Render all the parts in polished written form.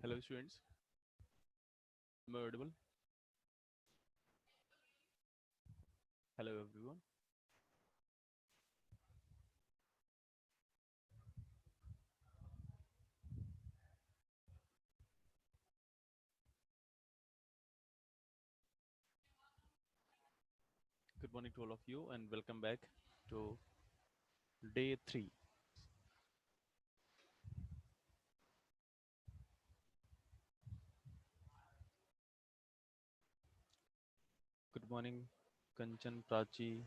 Hello students, am I audible? Hello everyone. Good morning to all of you and welcome back to day 3. Good morning Kanchan, Prachi,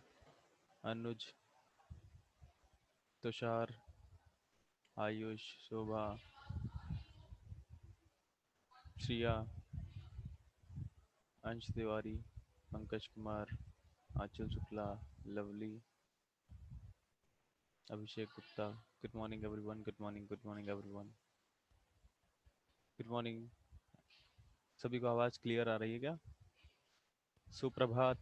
Anuj, Tushar, Ayush, Shobha, Shriya, Ansh Tiwari, Pankaj Kumar, Achal Shukla, Lovely, Abhishek Gupta. Good morning everyone. Good morning. Good morning everyone. Good morning. सभी को आवाज clear आ रही है क्या? सुप्रभात.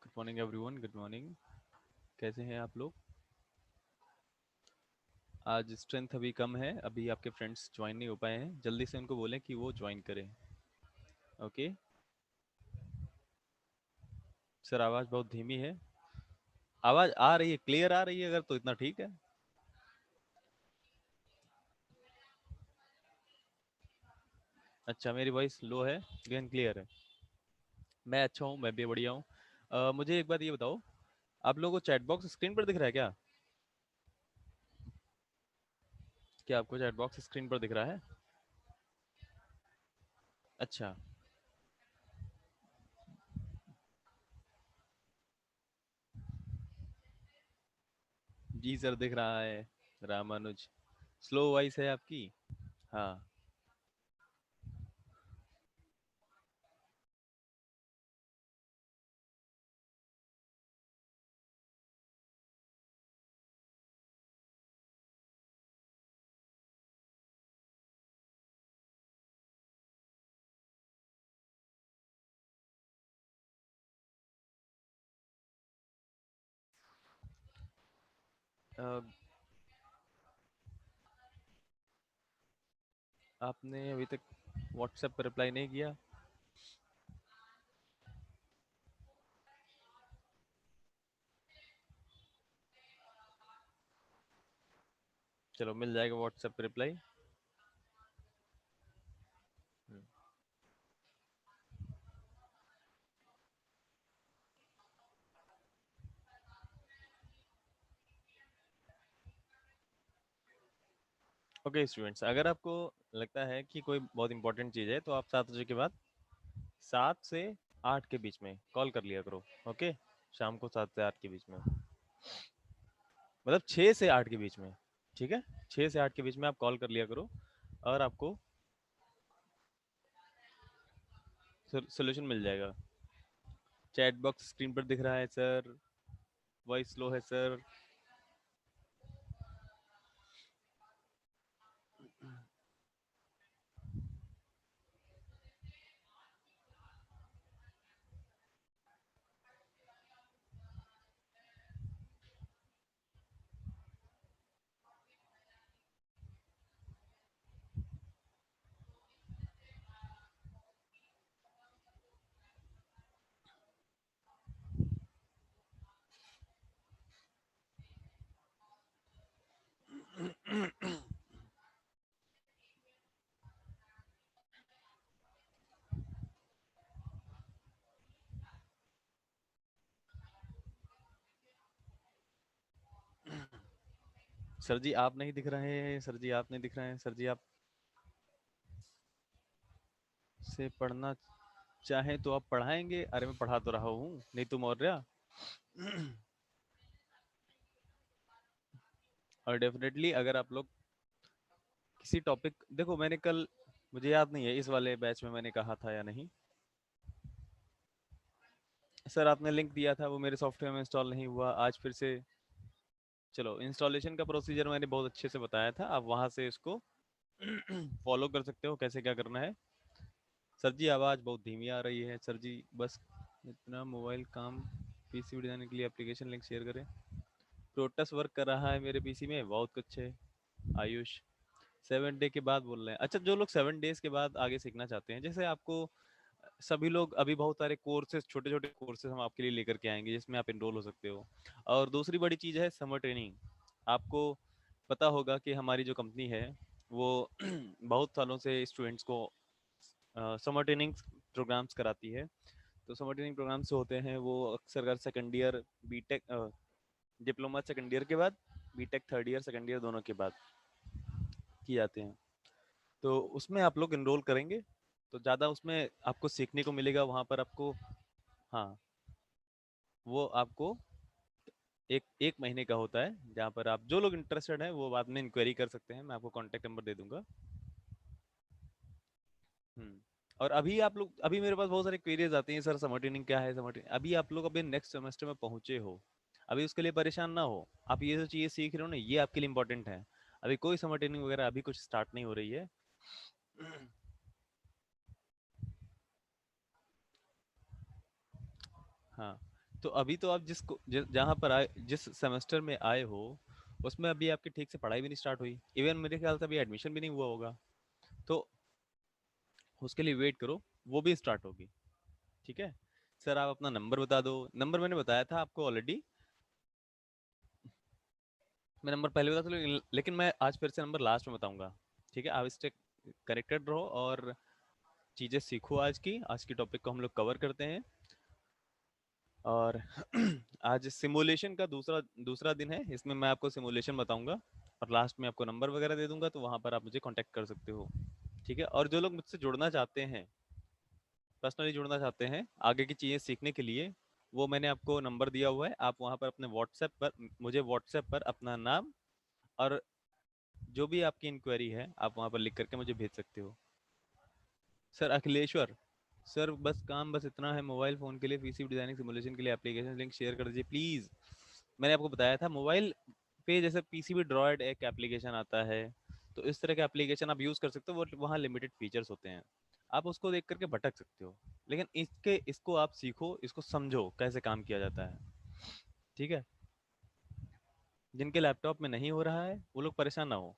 Good morning everyone. Good morning. कैसे हैं आप लोग? आज स्ट्रेंथ अभी कम है, अभी आपके फ्रेंड्स ज्वाइन नहीं हो पाए हैं, जल्दी से उनको बोलें कि वो ज्वाइन करें. ओके सर, आवाज़ बहुत धीमी है. आवाज़ आ रही है, क्लियर आ रही है अगर तो इतना ठीक है. अच्छा, मेरी वॉइस लो है लेकिन क्लियर है. मैं अच्छा हूँ, मैं भी बढ़िया हूँ. मुझे एक बात ये बताओ, आप लोगों को चैट बॉक्स स्क्रीन पर दिख रहा है क्या? क्या आपको चैट बॉक्स स्क्रीन पर दिख रहा है? अच्छा. जी सर, दिख रहा है. रामानुज, स्लो वॉइस है आपकी. हाँ. अ, आपने अभी तक व्हाट्सएप पर रिप्लाई नहीं किया? चलो, मिल जाएगा व्हाट्सएप पे रिप्लाई. ओके स्टूडेंट्स, अगर आपको लगता है कि कोई बहुत इंपॉर्टेंट चीज़ है तो आप 7 बजे के बाद 7 से 8 के बीच में कॉल कर लिया करो. ओके, शाम को 7 से 8 के बीच में, मतलब 6 से 8 के बीच में. ठीक है, 6 से 8 के बीच में आप कॉल कर लिया करो और आपको सोल्यूशन मिल जाएगा. चैट बॉक्स स्क्रीन पर दिख रहा है सर. वॉइस स्लो है सर. सर जी आप नहीं दिख रहे हैं. सर जी आप नहीं दिख रहे हैं. सर जी आप से पढ़ना चाहें तो आप पढ़ाएंगे. अरे मैं पढ़ा तो रहा हूँ नीतू मौर्य. और डेफिनेटली अगर आप लोग किसी टॉपिक, देखो मैंने कल, मुझे याद नहीं है इस वाले बैच में मैंने कहा था या नहीं. सर आपने लिंक दिया था, वो मेरे सॉफ्टवेयर में इंस्टॉल नहीं हुआ. आज फिर से, चलो इंस्टॉलेशन का प्रोसीजर मैंने बहुत अच्छे से बताया था, आप वहां से इसको फॉलो कर सकते हो कैसे क्या करना है. सर जी आवाज़ बहुत धीमी आ रही है. सर जी बस इतना मोबाइल काम, पीसी जाने के लिए एप्लीकेशन लिंक शेयर करें. प्रोटस वर्क कर रहा है मेरे पीसी में, बहुत कुछ है। आयुष 7 डे के बाद बोल रहे हैं। अच्छा, जो लोग 7 डेज के बाद आगे सीखना चाहते हैं, जैसे आपको सभी लोग अभी बहुत सारे कोर्सेज, छोटे छोटे कोर्सेज हम आपके लिए लेकर के आएंगे जिसमें आप इनरोल हो सकते हो। और दूसरी बड़ी चीज़ है समर ट्रेनिंग। आपको पता होगा कि हमारी जो कंपनी है वो बहुत सालों से स्टूडेंट्स को समर ट्रेनिंग प्रोग्राम्स कराती है। तो समर ट्रेनिंग प्रोग्राम्स जो होते हैं वो अक्सर second year BTech, diploma second year के बाद, BTech third year second year दोनों के बाद किए जाते हैं। तो उसमें आप लोग इनरोल करेंगे तो ज़्यादा उसमें आपको सीखने को मिलेगा वहाँ पर आपको। हाँ, वो आपको एक एक महीने का होता है, जहाँ पर आप जो लोग इंटरेस्टेड हैं वो बाद में इंक्वायरी कर सकते हैं, मैं आपको कॉन्टैक्ट नंबर दे दूंगा। हम्म। और अभी आप लोग, अभी मेरे पास बहुत सारे क्वेरीज आती हैं, सर समर ट्रेनिंग क्या है, समर ट्रेनिंग। अभी आप लोग अभी नेक्स्ट सेमेस्टर में पहुंचे हो, अभी उसके लिए परेशान ना हो। आप ये जो चीज़ें सीख रहे हो ना, ये आपके लिए इंपॉर्टेंट है। अभी कोई समर ट्रेनिंग वगैरह अभी कुछ स्टार्ट नहीं हो रही है। हाँ, तो अभी तो आप जहाँ पर आए, जिस सेमेस्टर में आए हो, उसमें अभी आपकी ठीक से पढ़ाई भी नहीं स्टार्ट हुई, इवन मेरे ख्याल से अभी एडमिशन भी नहीं हुआ होगा। तो उसके लिए वेट करो, वो भी स्टार्ट होगी। ठीक है। सर आप अपना नंबर बता दो। नंबर मैंने बताया था आपको ऑलरेडी, मैं नंबर पहले बता दूं, लेकिन मैं आज फिर से नंबर लास्ट में बताऊंगा। ठीक है, आप इससे कनेक्टेड रहो और चीज़ें सीखो। आज की टॉपिक को हम लोग कवर करते हैं। और आज सिमुलेशन का दूसरा दूसरा दिन है, इसमें मैं आपको सिमुलेशन बताऊंगा और लास्ट में आपको नंबर वगैरह दे दूंगा, तो वहां पर आप मुझे कांटेक्ट कर सकते हो। ठीक है। और जो लोग मुझसे जुड़ना चाहते हैं, पर्सनली जुड़ना चाहते हैं आगे की चीज़ें सीखने के लिए, वो मैंने आपको नंबर दिया हुआ है। आप वहां पर अपने व्हाट्सएप पर मुझे व्हाट्सएप पर अपना नाम और जो भी आपकी इंक्वायरी है आप वहां पर लिख करके मुझे भेज सकते हो। सर अखिलेश्वर, सर बस काम बस इतना है, मोबाइल फ़ोन के लिए पीसी डिज़ाइनिंग सिमुलेशन के लिए एप्लीकेशन लिंक शेयर कर दीजिए प्लीज़। मैंने आपको बताया था मोबाइल पे जैसे पीसीबी ड्रॉयड एक एप्लीकेशन आता है, तो इस तरह का एप्लीकेशन आप यूज़ कर सकते हो, वो वहाँ लिमिटेड फीचर्स होते हैं, आप उसको देख करके भटक सकते हो। लेकिन इसको आप सीखो, इसको समझो कैसे काम किया जाता है। ठीक है। जिनके लैपटॉप में नहीं हो रहा है वो लोग परेशान ना हो।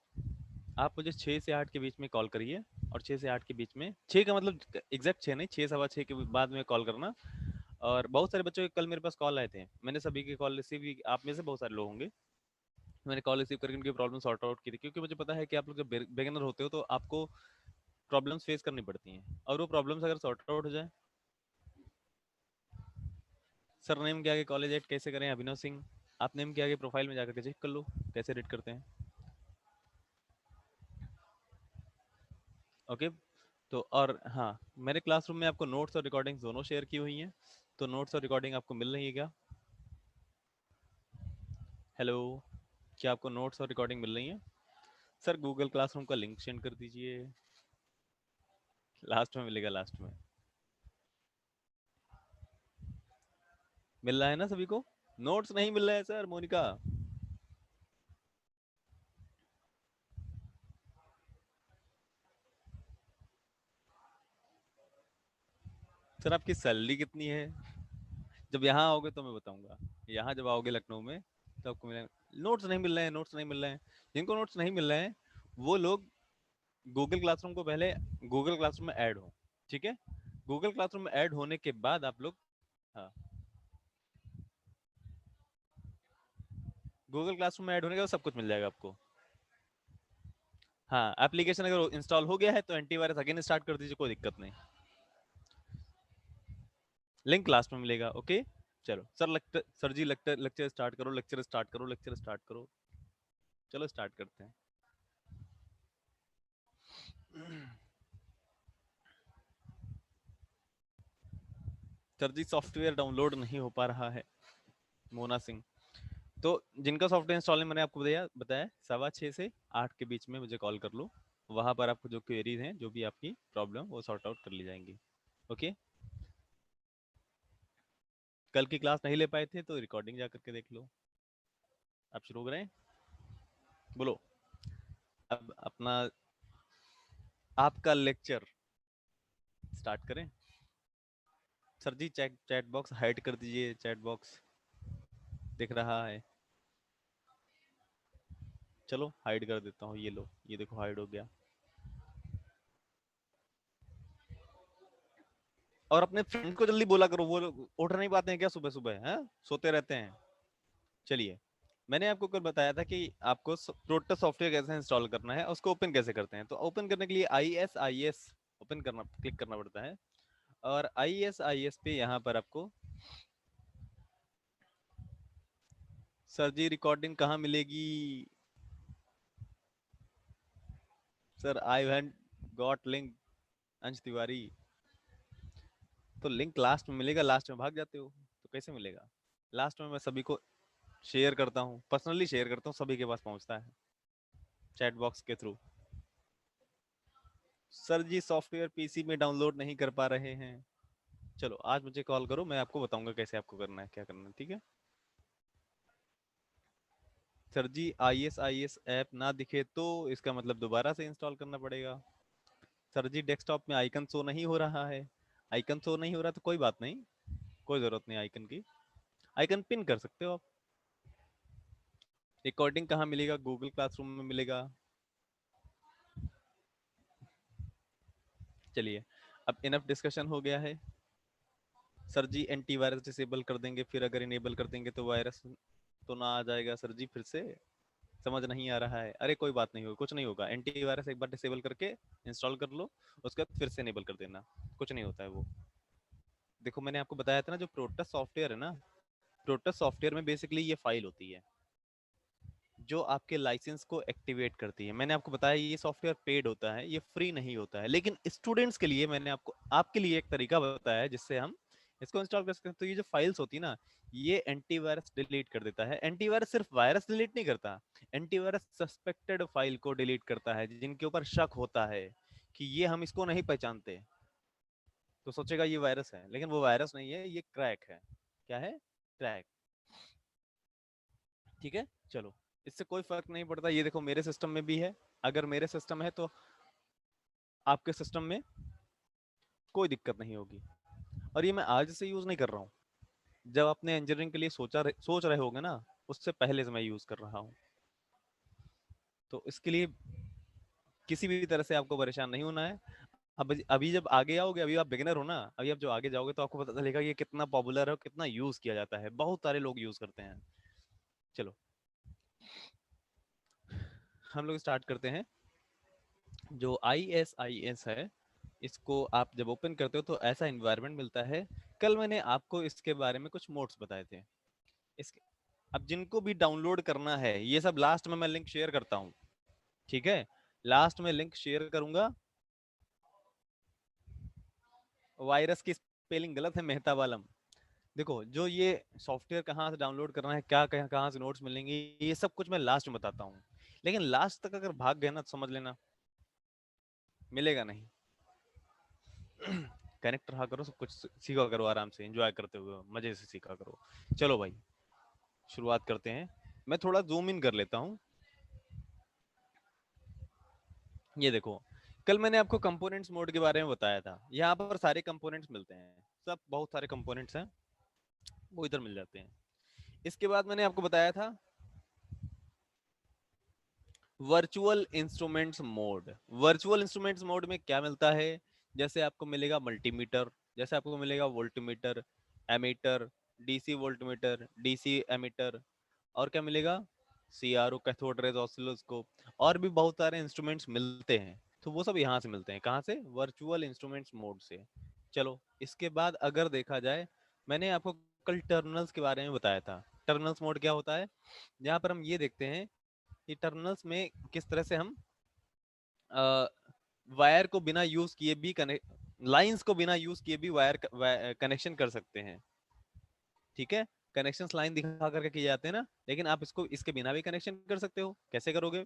आप मुझे 6 से 8 के बीच में कॉल करिए, और 6 से 8 के बीच में, 6 का मतलब एग्जैक्ट 6 नहीं, 6 सवा 6 के बाद में कॉल करना। और बहुत सारे बच्चों के कल मेरे पास कॉल आए थे, मैंने सभी की कॉल रिसीव की, आप में से बहुत सारे लोग होंगे। मैंने कॉल रिसीव करके उनकी प्रॉब्लम सॉर्ट आउट की थी, क्योंकि मुझे पता है कि आप लोग जब बिगिनर होते हो तो आपको प्रॉब्लम्स फेस करनी पड़ती हैं, और वो प्रॉब्लम्स अगर सॉर्ट आउट हो जाए। सर नेम के आगे कॉलेज एड कैसे करें, अभिनव सिंह। आप नेम के आगे प्रोफाइल में जाकर के चेक कर लो कैसे रेड करते हैं। ओके। तो और हाँ, मैंने क्लासरूम में आपको नोट्स और रिकॉर्डिंग्स दोनों शेयर की हुई हैं, तो नोट्स और रिकॉर्डिंग आपको मिल रही है क्या? हेलो, क्या आपको नोट्स और रिकॉर्डिंग मिल रही है? सर गूगल क्लासरूम का लिंक सेंड कर दीजिए, लास्ट में मिलेगा, लास्ट में मिल रहा है ना सभी को? नोट्स नहीं मिल रहे हैं सर, मोनिका। सर आपकी सैलरी कितनी है? जब यहाँ आओगे तो मैं बताऊंगा, यहाँ जब आओगे लखनऊ में तो आपको मिलेगा। नोट्स नहीं मिल रहे हैं, नोट्स नहीं मिल रहे हैं। जिनको नोट्स नहीं मिल रहे हैं वो लोग गूगल क्लासरूम को पहले, गूगल क्लासरूम में ऐड हो। ठीक है। गूगल क्लासरूम में ऐड होने के बाद आप लोग, हाँ, गूगल क्लासरूम में ऐड होने के बाद सब कुछ मिल जाएगा आपको। हाँ, एप्लीकेशन अगर इंस्टॉल हो गया है तो एंटीवायरस अगेन स्टार्ट कर दीजिए, कोई दिक्कत नहीं। लिंक लास्ट में मिलेगा। ओके। चलो सर, लेक्चर सर जी, लेक्चर लेक्चर स्टार्ट करो, लेक्चर स्टार्ट करो, लेक्चर स्टार्ट करो। चलो स्टार्ट करते हैं। सर जी सॉफ्टवेयर डाउनलोड नहीं हो पा रहा है, मोना सिंह। तो जिनका सॉफ्टवेयर इंस्टॉल है मैंने आपको बताया बताया 6:15 से 8 के बीच में मुझे कॉल कर लो। वहां पर आपको जो क्वेरीज हैं, जो भी आपकी प्रॉब्लम, वो सॉर्ट आउट कर ली जाएंगी। ओके। कल की क्लास नहीं ले पाए थे तो रिकॉर्डिंग जा करके देख लो। आप शुरू करें, बोलो। अब अपना आपका लेक्चर स्टार्ट करें। सर जी चैट चैट बॉक्स हाइड कर दीजिए, चैट बॉक्स दिख रहा है। चलो हाइड कर देता हूँ, ये लो, ये देखो हाइड हो गया। और अपने फ्रेंड को जल्दी बोला करो, वो लोग उठ नहीं पाते हैं क्या सुबह सुबह, हैं सोते रहते हैं। चलिए, मैंने आपको कल बताया था कि आपको प्रोटोस सॉफ्टवेयर कैसे इंस्टॉल करना है, उसको ओपन कैसे करते हैं। तो ओपन करने के लिए ISIS ओपन करना, क्लिक करना पड़ता है। और ISIS पे यहाँ पर आपको सर जी रिकॉर्डिंग कहाँ मिलेगी। Sir I have got link, अंश तिवारी। तो लिंक लास्ट में मिलेगा, लास्ट में भाग जाते हो तो कैसे मिलेगा। लास्ट में मैं सभी को शेयर करता हूँ, पर्सनली शेयर करता हूँ, सभी के पास पहुंचता है चैट बॉक्स के थ्रू। सर जी सॉफ्टवेयर पीसी में डाउनलोड नहीं कर पा रहे हैं। चलो आज मुझे कॉल करो, मैं आपको बताऊंगा कैसे आपको करना है, क्या करना है, ठीक है। सर जी ISIS ऐप ना दिखे तो इसका मतलब दोबारा से इंस्टॉल करना पड़ेगा। सर जी डेस्कटॉप में आइकन शो नहीं हो रहा है। आइकन शो नहीं हो रहा तो कोई बात नहीं, कोई जरूरत नहीं आइकन की, आइकन पिन कर सकते हो आप। रिकॉर्डिंग कहाँ मिलेगा, गूगल क्लासरूम में मिलेगा। चलिए, अब इनफ डिस्कशन हो गया है। सर जी एंटीवायरस डिसेबल कर देंगे, फिर अगर इनेबल कर देंगे तो वायरस तो ना आ जाएगा सर जी फिर से। समझ नहीं आ रहा है, अरे कोई बात नहीं होगा, कुछ नहीं होगा, एंटीवायरस एक बार डिसेबल करके इंस्टॉल कर लो, उसके बाद फिर से इनेबल कर देना, कुछ नहीं होता है वो। देखो मैंने आपको बताया था ना, जो प्रोटोस सॉफ्टवेयर है ना, प्रोटोस सॉफ्टवेयर में बेसिकली ये फाइल होती है जो आपके लाइसेंस को एक्टिवेट करती है। मैंने आपको बताया ये सॉफ्टवेयर पेड होता है, ये फ्री नहीं होता है, लेकिन स्टूडेंट्स के लिए मैंने आपको, आपके लिए एक तरीका बताया है जिससे हम इसको इंस्टॉल कर सकते हैं। तो ये जो फाइल्स होती है ना, ये एंटीवायरस डिलीट कर देता है। एंटीवायरस सिर्फ वायरस डिलीट नहीं करता, एंटीवायरस सस्पेक्टेड फाइल को डिलीट करता है, जिनके ऊपर शक होता है कि ये हम इसको नहीं पहचानते, तो सोचेगा ये वायरस है, लेकिन वो वायरस नहीं है, ये क्रैक है। क्या है, क्रैक। ठीक है, चलो, इससे कोई फर्क नहीं पड़ता। ये देखो मेरे सिस्टम में भी है, अगर मेरे सिस्टम है तो आपके सिस्टम में कोई दिक्कत नहीं होगी। और ये मैं आज से यूज नहीं कर रहा हूँ, जब अपने इंजीनियरिंग के लिए सोच रहे होगे ना, उससे पहले से मैं यूज कर रहा हूँ। तो इसके लिए किसी भी तरह से आपको परेशान नहीं होना है। अब अभी जब आगे आओगे, अभी आप बिगिनर हो ना, अभी आप जो आगे जाओगे तो आपको पता चलेगा ये कितना पॉपुलर है और कितना यूज किया जाता है, बहुत सारे लोग यूज करते हैं। चलो हम लोग स्टार्ट करते हैं। जो ISIS है, इसको आप जब ओपन करते हो तो ऐसा इन्वायरमेंट मिलता है। कल मैंने आपको इसके बारे में कुछ मोड्स बताए थे। इसके अब जिनको भी डाउनलोड करना है, ये सब लास्ट में मैं लिंक शेयर करता हूँ, ठीक है, लास्ट में लिंक शेयर करूंगा। वायरस की स्पेलिंग गलत है, मेहता वालम। देखो जो ये सॉफ्टवेयर कहाँ से डाउनलोड करना है, क्या कहाँ कहाँ से नोट्स मिलेंगे, ये सब कुछ मैं लास्ट में बताता हूँ। लेकिन लास्ट तक अगर भाग गए ना तो समझ लेना मिलेगा नहीं। कनेक्ट रहा करो, सब कुछ सीखा करो, आराम से एंजॉय करते हुए मजे से सीखा करो। चलो भाई शुरुआत करते हैं। मैं थोड़ा जूम इन कर लेता हूँ। ये देखो, कल मैंने आपको कंपोनेंट्स मोड के बारे में बताया था। यहाँ पर सारे कंपोनेंट्स मिलते हैं, सब बहुत सारे कंपोनेंट्स हैं, वो इधर मिल जाते हैं। इसके बाद मैंने आपको बताया था virtual instruments mode. Virtual instruments mode में क्या मिलता है, जैसे आपको मिलेगा मल्टीमीटर, जैसे आपको मिलेगा voltmeter, ammeter, DC voltmeter, DC ammeter, और क्या मिलेगा, CRO कैथोड रेज ऑसिलोस्कोप, और भी बहुत सारे इंस्ट्रूमेंट्स मिलते हैं। तो वो सब यहाँ से मिलते हैं, कहाँ से, वर्चुअल इंस्ट्रूमेंट्स मोड से। चलो इसके बाद अगर देखा जाए, मैंने आपको कल टर्मिनल्स के बारे में बताया था। टर्मिनल्स मोड क्या होता है, जहाँ पर हम ये देखते हैं कि टर्मिनल्स में किस तरह से हम वायर को बिना यूज किए भी कनेक्ट, लाइंस को बिना यूज किए भी वायर कनेक्शन कर सकते हैं। ठीक है, कनेक्शंस लाइन दिखा करके किए जाते हैं ना, लेकिन आप इसको इसके बिना भी कनेक्शन कर सकते हो। कैसे करोगे,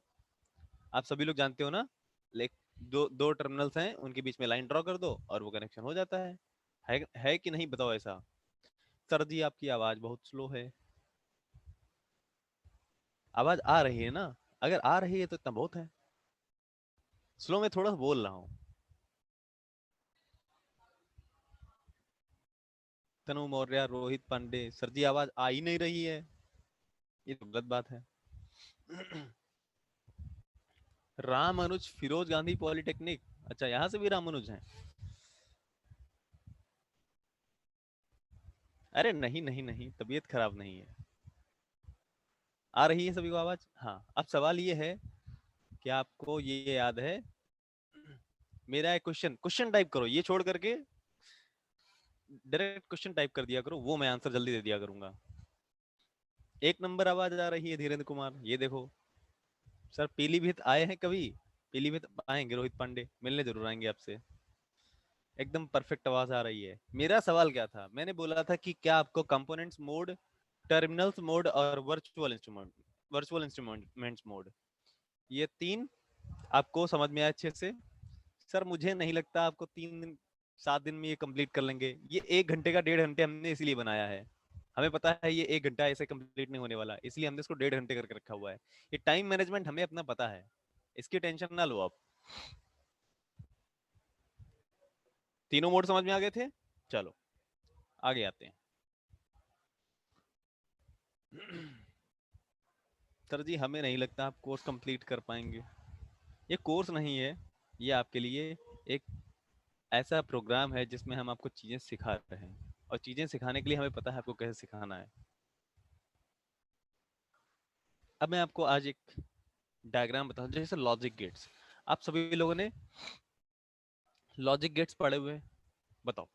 आप सभी लोग जानते हो ना, लाइक दो दो टर्मिनल्स हैं, उनके बीच में लाइन ड्रॉ कर दो और वो कनेक्शन हो जाता है कि नहीं बताओ ऐसा। सर जी आपकी आवाज बहुत स्लो है। आवाज आ रही है ना, अगर आ रही है तो इतना बहुत है, स्लो में थोड़ा बोल रहा हूँ। तनु मौर्य, रोहित पांडे, सर जी आवाज आ ही नहीं रही है, ये तो गलत बात है। रामानुज फिरोज गांधी पॉलिटेक्निक, अच्छा यहाँ से भी रामानुज हैं। अरे नहीं नहीं नहीं, तबीयत खराब नहीं है। आ रही है सभी को आवाज? हाँ, अब सवाल ये है कि आपको ये याद है, मेरा एक क्वेश्चन, क्वेश्चन टाइप करो, ये छोड़ करके डायरेक्ट क्वेश्चन टाइप कर दिया करो, वो मैं आंसर जल्दी दे दिया करूंगा। एक नंबर आवाज आ रही है धीरेन्द्र कुमार, ये देखो। सर पीलीभीत आए हैं कभी? पीलीभीत आएंगे, रोहित पांडे मिलने जरूर आएंगे आपसे। एकदम परफेक्ट आवाज आ रही है। मेरा सवाल क्या था, मैंने बोला था कि क्या आपको कंपोनेंट्स मोड, टर्मिनल्स मोड और वर्चुअल इंस्ट्रूमेंट्स मोड, ये तीन आपको समझ में आया अच्छे से? सर मुझे नहीं लगता आपको 3 दिन 7 दिन में ये कंप्लीट कर लेंगे। ये 1 घंटे का 1.5 घंटे हमने इसीलिए बनाया है, हमें पता है ये 1 घंटा ऐसे कंप्लीट नहीं होने वाला, इसलिए हमने इसको 1.5 घंटे करके रखा हुआ है। ये टाइम मैनेजमेंट हमें अपना पता है, इसकी टेंशन ना लो आप। तीनों मोड समझ में आ गए थे? चलो आगे आते हैं। सर जी हमें नहीं लगता आप कोर्स कंप्लीट कर पाएंगे। ये कोर्स नहीं है, ये आपके लिए एक ऐसा प्रोग्राम है जिसमें हम आपको चीजें सिखा रहे हैं, और चीजें सिखाने के लिए हमें पता है आपको कैसे सिखाना है। अब मैं आपको आज एक डायग्राम बताता हूँ, जैसे लॉजिक गेट्स। आप सभी लोगों ने लॉजिक गेट्स पढ़े हुए हैं? बताओ।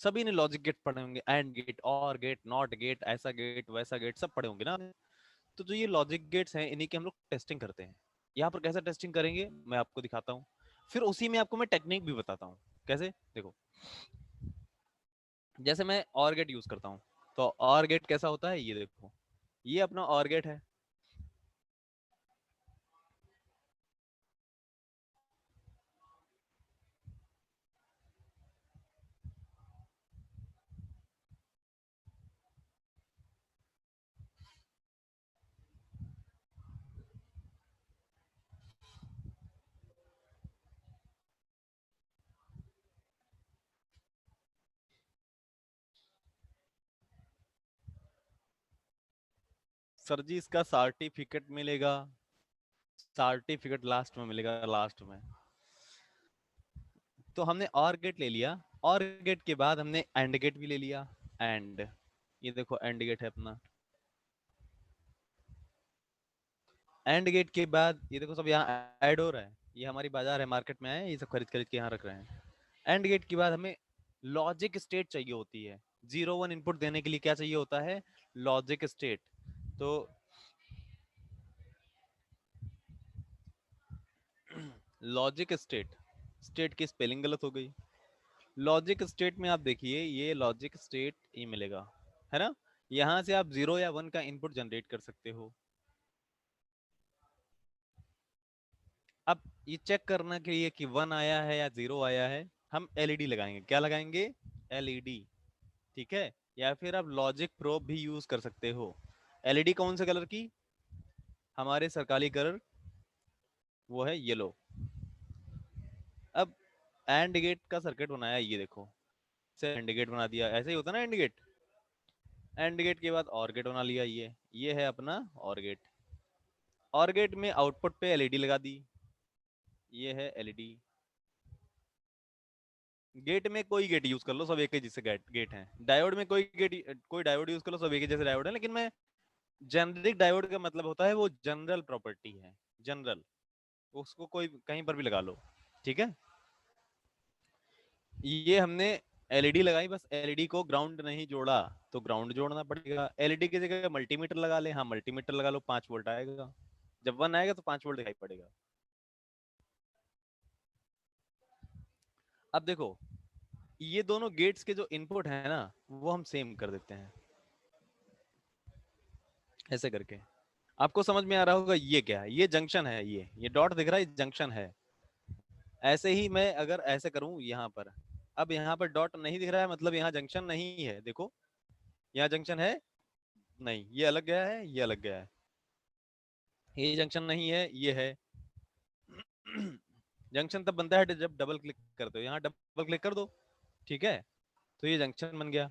सभी ने लॉजिक गेट पढ़े होंगे, एंड गेट, और गेट, नॉट गेट, ऐसा गेट वैसा गेट, सब पढ़े होंगे ना। तो जो ये लॉजिक गेट्स हैं, इन्हीं की हम लोग टेस्टिंग करते हैं। यहाँ पर कैसे टेस्टिंग करेंगे मैं आपको दिखाता हूँ, फिर उसी में आपको मैं टेक्निक भी बताता हूँ कैसे। देखो, जैसे मैं और गेट यूज करता हूँ, तो और गेट कैसा होता है, ये देखो, ये अपना और गेट है। सर जी इसका सर्टिफिकेट मिलेगा, सर्टिफिकेट लास्ट में मिलेगा, लास्ट में। तो हमने और गेट ले लिया, और गेट के बाद हमने एंड गेट भी ले लिया। एंड, ये देखो एंड गेट है अपना। एंड गेट के बाद ये देखो सब यहाँ ऐड हो रहा है, ये हमारी बाजार है, मार्केट में आए, ये सब खरीद खरीद के यहाँ रख रहे हैं। एंड गेट के बाद हमें लॉजिक स्टेट चाहिए होती है। 0 1 इनपुट देने के लिए क्या चाहिए होता है, लॉजिक स्टेट। तो लॉजिक स्टेट, स्टेट की स्पेलिंग गलत हो गई। लॉजिक स्टेट में आप देखिए, ये लॉजिक स्टेट ये मिलेगा, है ना। यहाँ से आप 0 या 1 का इनपुट जनरेट कर सकते हो। अब ये चेक करने के लिए कि 1 आया है या 0 आया है, हम एलईडी लगाएंगे। क्या लगाएंगे, एलईडी, ठीक है। या फिर आप लॉजिक प्रोब भी यूज कर सकते हो। एलईडी कौन से कलर की, हमारे सरकारी कलर, वो है येलो। अब एंड गेट का सर्किट बनाया, ये देखो, से एंड गेट बना दिया, ऐसे ही होता ना एंड गेट। एंड गेट के बाद और गेट बना लिया, ये है अपना और गेट। और गेट में आउटपुट पे एलईडी लगा दी, ये है एलईडी। गेट में कोई गेट यूज कर लो, सब एक ही जैसे गेट गेट हैं। डायोड में कोई डायोड यूज कर लो, सब एक ही जैसे डायोड है। लेकिन मैं जेनरिक डायोड का मतलब होता है वो जनरल प्रॉपर्टी है, जनरल, उसको कोई कहीं पर भी लगा लो, ठीक है। ये हमने एलईडी लगाई, बस एलईडी को ग्राउंड नहीं जोड़ा, तो ग्राउंड जोड़ना पड़ेगा। एलईडी की जगह मल्टीमीटर लगा ले, हाँ मल्टीमीटर लगा लो, 5 वोल्ट आएगा। जब 1 आएगा तो 5 वोल्ट दिखाई पड़ेगा। अब देखो, ये दोनों गेट्स के जो इनपुट है ना, वो हम सेम कर देते हैं ऐसे करके। आपको समझ में आ रहा होगा ये क्या है, ये जंक्शन है, ये डॉट दिख रहा है, जंक्शन है। ऐसे ही मैं अगर ऐसे करूं यहाँ पर, अब यहाँ पर डॉट नहीं दिख रहा है, मतलब यहाँ जंक्शन नहीं है। देखो, यहाँ जंक्शन है नहीं, ये अलग गया है, ये अलग गया है। ये जंक्शन नहीं है, ये है। जंक्शन तब बनता है जब डबल क्लिक करते हो, यहाँ डबल क्लिक कर दो, ठीक है। तो ये जंक्शन बन गया,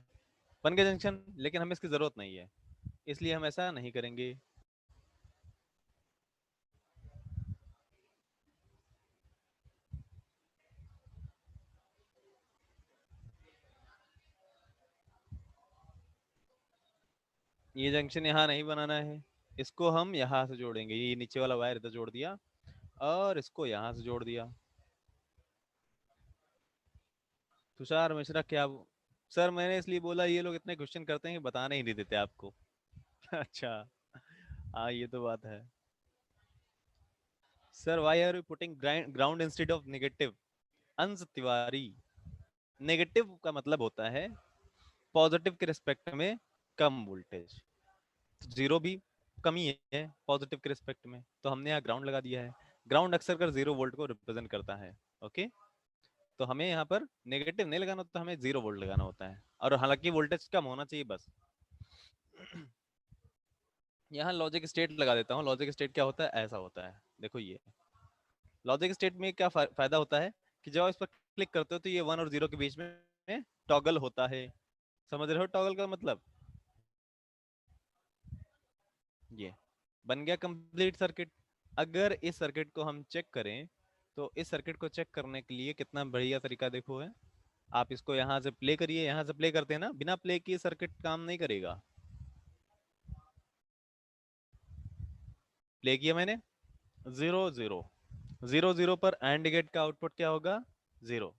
बन गया जंक्शन। लेकिन हमें इसकी जरूरत नहीं है, इसलिए हम ऐसा नहीं करेंगे। ये जंक्शन यहाँ नहीं बनाना है, इसको हम यहाँ से जोड़ेंगे, ये नीचे वाला वायर इधर जोड़ दिया और इसको यहाँ से जोड़ दिया। तुषार मिश्रा क्या सर मैंने इसलिए बोला ये लोग इतने क्वेश्चन करते हैं कि बताने ही नहीं देते आपको। अच्छा, हाँ ये तो बात है। Sir why are you putting ground instead of negative? Ansh Tiwari, negative का मतलब होता है पॉजिटिव के रिस्पेक्ट में कम वोल्टेज, तो जीरो भी कमी है पॉजिटिव के रिस्पेक्ट में, तो हमने यहाँ ग्राउंड लगा दिया है। ग्राउंड अक्सर कर 0 वोल्ट को रिप्रेजेंट करता है। ओके, तो हमें यहाँ पर नेगेटिव नहीं लगाना होता, हमें 0 वोल्ट लगाना होता है, और हालांकि वोल्टेज कम होना चाहिए बस। यहाँ लॉजिक स्टेट लगा देता हूँ। लॉजिक स्टेट क्या होता है, ऐसा होता है, देखो ये लॉजिक स्टेट में क्या फायदा होता है कि जब आप इस पर क्लिक करते हो तो ये 1 और 0 के बीच में टॉगल होता है। समझ रहे हो टॉगल का मतलब? ये बन गया कंप्लीट सर्किट। अगर इस सर्किट को हम चेक करें तो इस सर्किट को चेक करने के लिए कितना बढ़िया तरीका देखो है। आप इसको यहाँ से प्ले करिए, यहाँ से प्ले करते हैं ना, बिना प्ले किए सर्किट काम नहीं करेगा। प्ले किया मैंने, 0 0, 0 0 पर एंड गेट का आउटपुट क्या होगा, 0,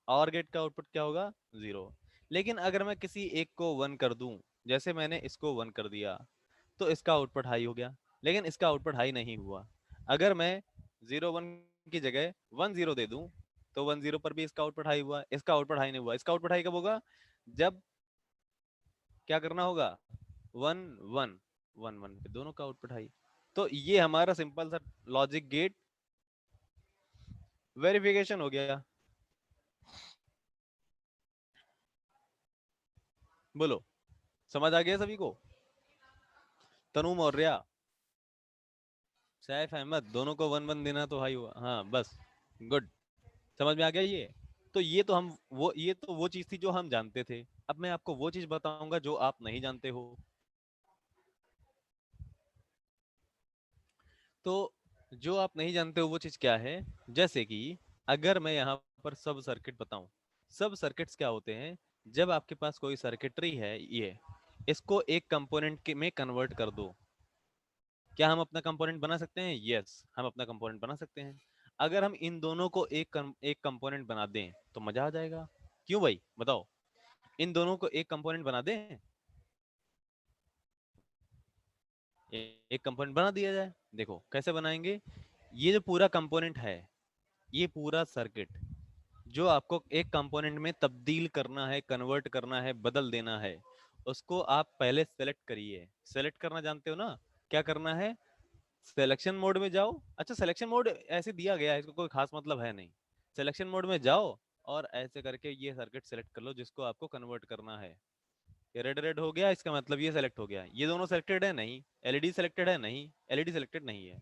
और गेट का आउटपुट क्या होगा, 0। लेकिन अगर मैं किसी एक को 1 कर दूं, जैसे मैंने इसको 1 कर दिया, तो इसका आउटपुट हाई हो गया, लेकिन इसका आउटपुट हाई नहीं हुआ। अगर मैं 0 1 की जगह 1 0 दे दूं, तो 1 0 पर भी इसका आउटपुट हाई हुआ, इसका आउटपुट हाई नहीं हुआ। इसका आउटपुट हाई कब होगा, जब क्या करना होगा, 1 1 1 1 पे दोनों का आउटपुट हाई। तो ये हमारा सिंपल सा लॉजिक गेट वेरिफिकेशन हो गया। बोलो, समझ आ गया सभी को? तनु मौर्य, सैफ अहमद, दोनों को 1 1 देना तो हाई हुआ, हाँ बस, गुड, समझ में आ गया ये। तो ये तो हम वो ये तो वो चीज थी जो हम जानते थे। अब मैं आपको वो चीज बताऊंगा जो आप नहीं जानते हो। तो जो आप नहीं जानते हो वो चीज क्या है, जैसे कि अगर मैं यहाँ पर सब सर्किट बताऊं। सब सर्किट्स क्या होते हैं, जब आपके पास कोई सर्किटरी है, ये इसको एक कंपोनेंट के में कन्वर्ट कर दो। क्या हम अपना कंपोनेंट बना सकते हैं? यस, हम अपना कंपोनेंट बना सकते हैं। अगर हम इन दोनों को एक कंपोनेंट बना दें तो मजा आ जाएगा। क्यों भाई बताओ, इन दोनों को एक कंपोनेंट बना दें, एक कंपोनेंट बना दिया जाए। देखो कैसे बनाएंगे। ये जो पूरा कंपोनेंट है, ये पूरा सर्किट जो आपको एक कंपोनेंट में तब्दील करना है, कन्वर्ट करना है, बदल देना है, उसको आप पहले सेलेक्ट करिए। सेलेक्ट करना जानते हो ना? क्या करना है, सिलेक्शन मोड में जाओ। अच्छा, सिलेक्शन मोड ऐसे दिया गया है, इसको कोई खास मतलब है नहीं। सिलेक्शन मोड में जाओ और ऐसे करके ये सर्किट सेलेक्ट कर लो जिसको आपको कन्वर्ट करना है। ये रेड रेड हो गया, इसका मतलब ये सेलेक्ट हो गया। ये दोनों सेलेक्टेड है नहीं, एलईडी सेलेक्टेड है नहीं, एलईडी सेलेक्टेड नहीं है।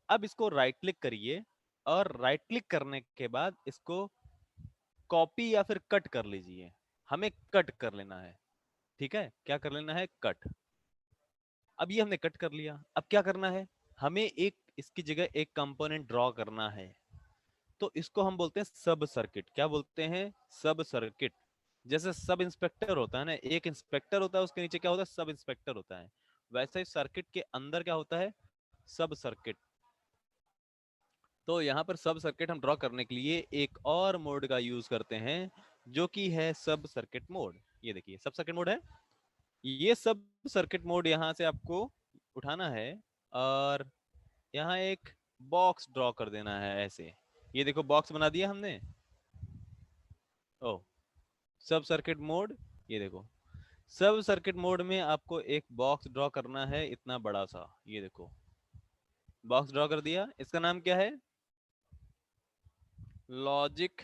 अब इसको राइट क्लिक करिए और राइट क्लिक करने के बाद इसको कॉपी या फिर कट कर लीजिए। हमें कट कर लेना है, ठीक है, क्या कर लेना है, कट। अब ये हमने कट कर लिया, अब क्या करना है, हमें एक इसकी जगह एक कंपोनेंट ड्रॉ करना है। तो इसको हम बोलते हैं सब सर्किट। क्या बोलते हैं, सब सर्किट। जैसे सब इंस्पेक्टर होता है ना, एक इंस्पेक्टर होता है, उसके नीचे क्या होता है, सब इंस्पेक्टर होता है। वैसे ही सर्किट के अंदर क्या होता है, सब सर्किट। तो यहाँ पर सब सर्किट हम ड्रॉ करने के लिए एक और मोड का यूज करते हैं, जो कि है सब सर्किट मोड। ये देखिए सब सर्किट मोड है। ये सब सर्किट मोड यहाँ से आपको उठाना है और यहाँ एक बॉक्स ड्रॉ कर देना है ऐसे। ये देखो बॉक्स बना दिया हमने। ओ, सब सर्किट मोड, ये देखो सब सर्किट मोड में आपको एक बॉक्स ड्रॉ करना है इतना बड़ा सा। ये देखो बॉक्स ड्रॉ कर दिया, इसका नाम क्या है, लॉजिक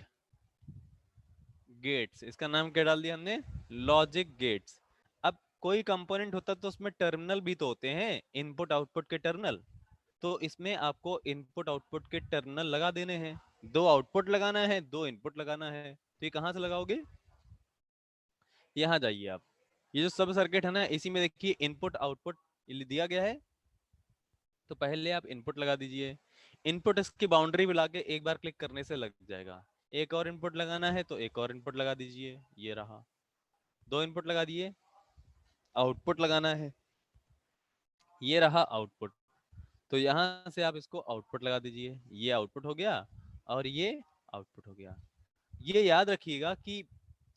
गेट्स। इसका नाम क्या डाल दिया हमने, लॉजिक गेट्स। अब कोई कंपोनेंट होता तो उसमें टर्मिनल भी तो होते हैं, इनपुट आउटपुट के टर्मिनल। तो इसमें आपको इनपुट आउटपुट के टर्मिनल लगा देने हैं। दो आउटपुट लगाना है, दो इनपुट लगाना है। तो ये कहां से लगाओगे, यहाँ जाइए आप। ये जो सब सर्किट है ना, इसी में देखिए इनपुट आउटपुट दिया गया है। तो पहले आप इनपुट लगा दीजिए। इनपुट इसकी बाउंड्री मिला के एक बार क्लिक करने से लग जाएगा। एक और इनपुट लगाना है तो एक और इनपुट लगा दीजिए, ये रहा, दो इनपुट लगा दिए। आउटपुट लगाना है। ये रहा आउटपुट, तो यहाँ से आप इसको आउटपुट लगा दीजिए। ये आउटपुट हो गया और ये आउटपुट हो गया। ये याद रखिएगा कि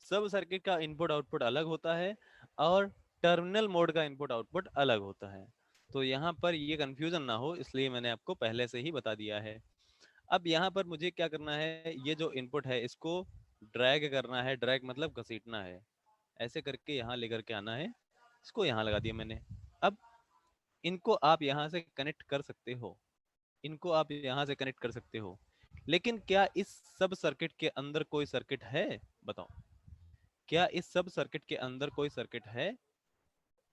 सब सर्किट का इनपुट आउटपुट अलग होता है और टर्मिनल मोड का इनपुट आउटपुट अलग होता है। तो यहाँ पर ये कंफ्यूजन ना हो, इसलिए मैंने आपको पहले से ही बता दिया है। अब यहाँ पर मुझे क्या करना है, ये जो इनपुट है इसको ड्रैग करना है। ड्रैग मतलब घसीटना है, ऐसे करके यहाँ लेकर के आना है। इसको यहाँ लगा दिया मैंने। अब इनको आप यहाँ से कनेक्ट कर सकते हो, इनको आप यहाँ से कनेक्ट कर सकते हो, लेकिन क्या इस सब सर्किट के अंदर कोई सर्किट है? बताओ, क्या इस सब सर्किट के अंदर कोई सर्किट है?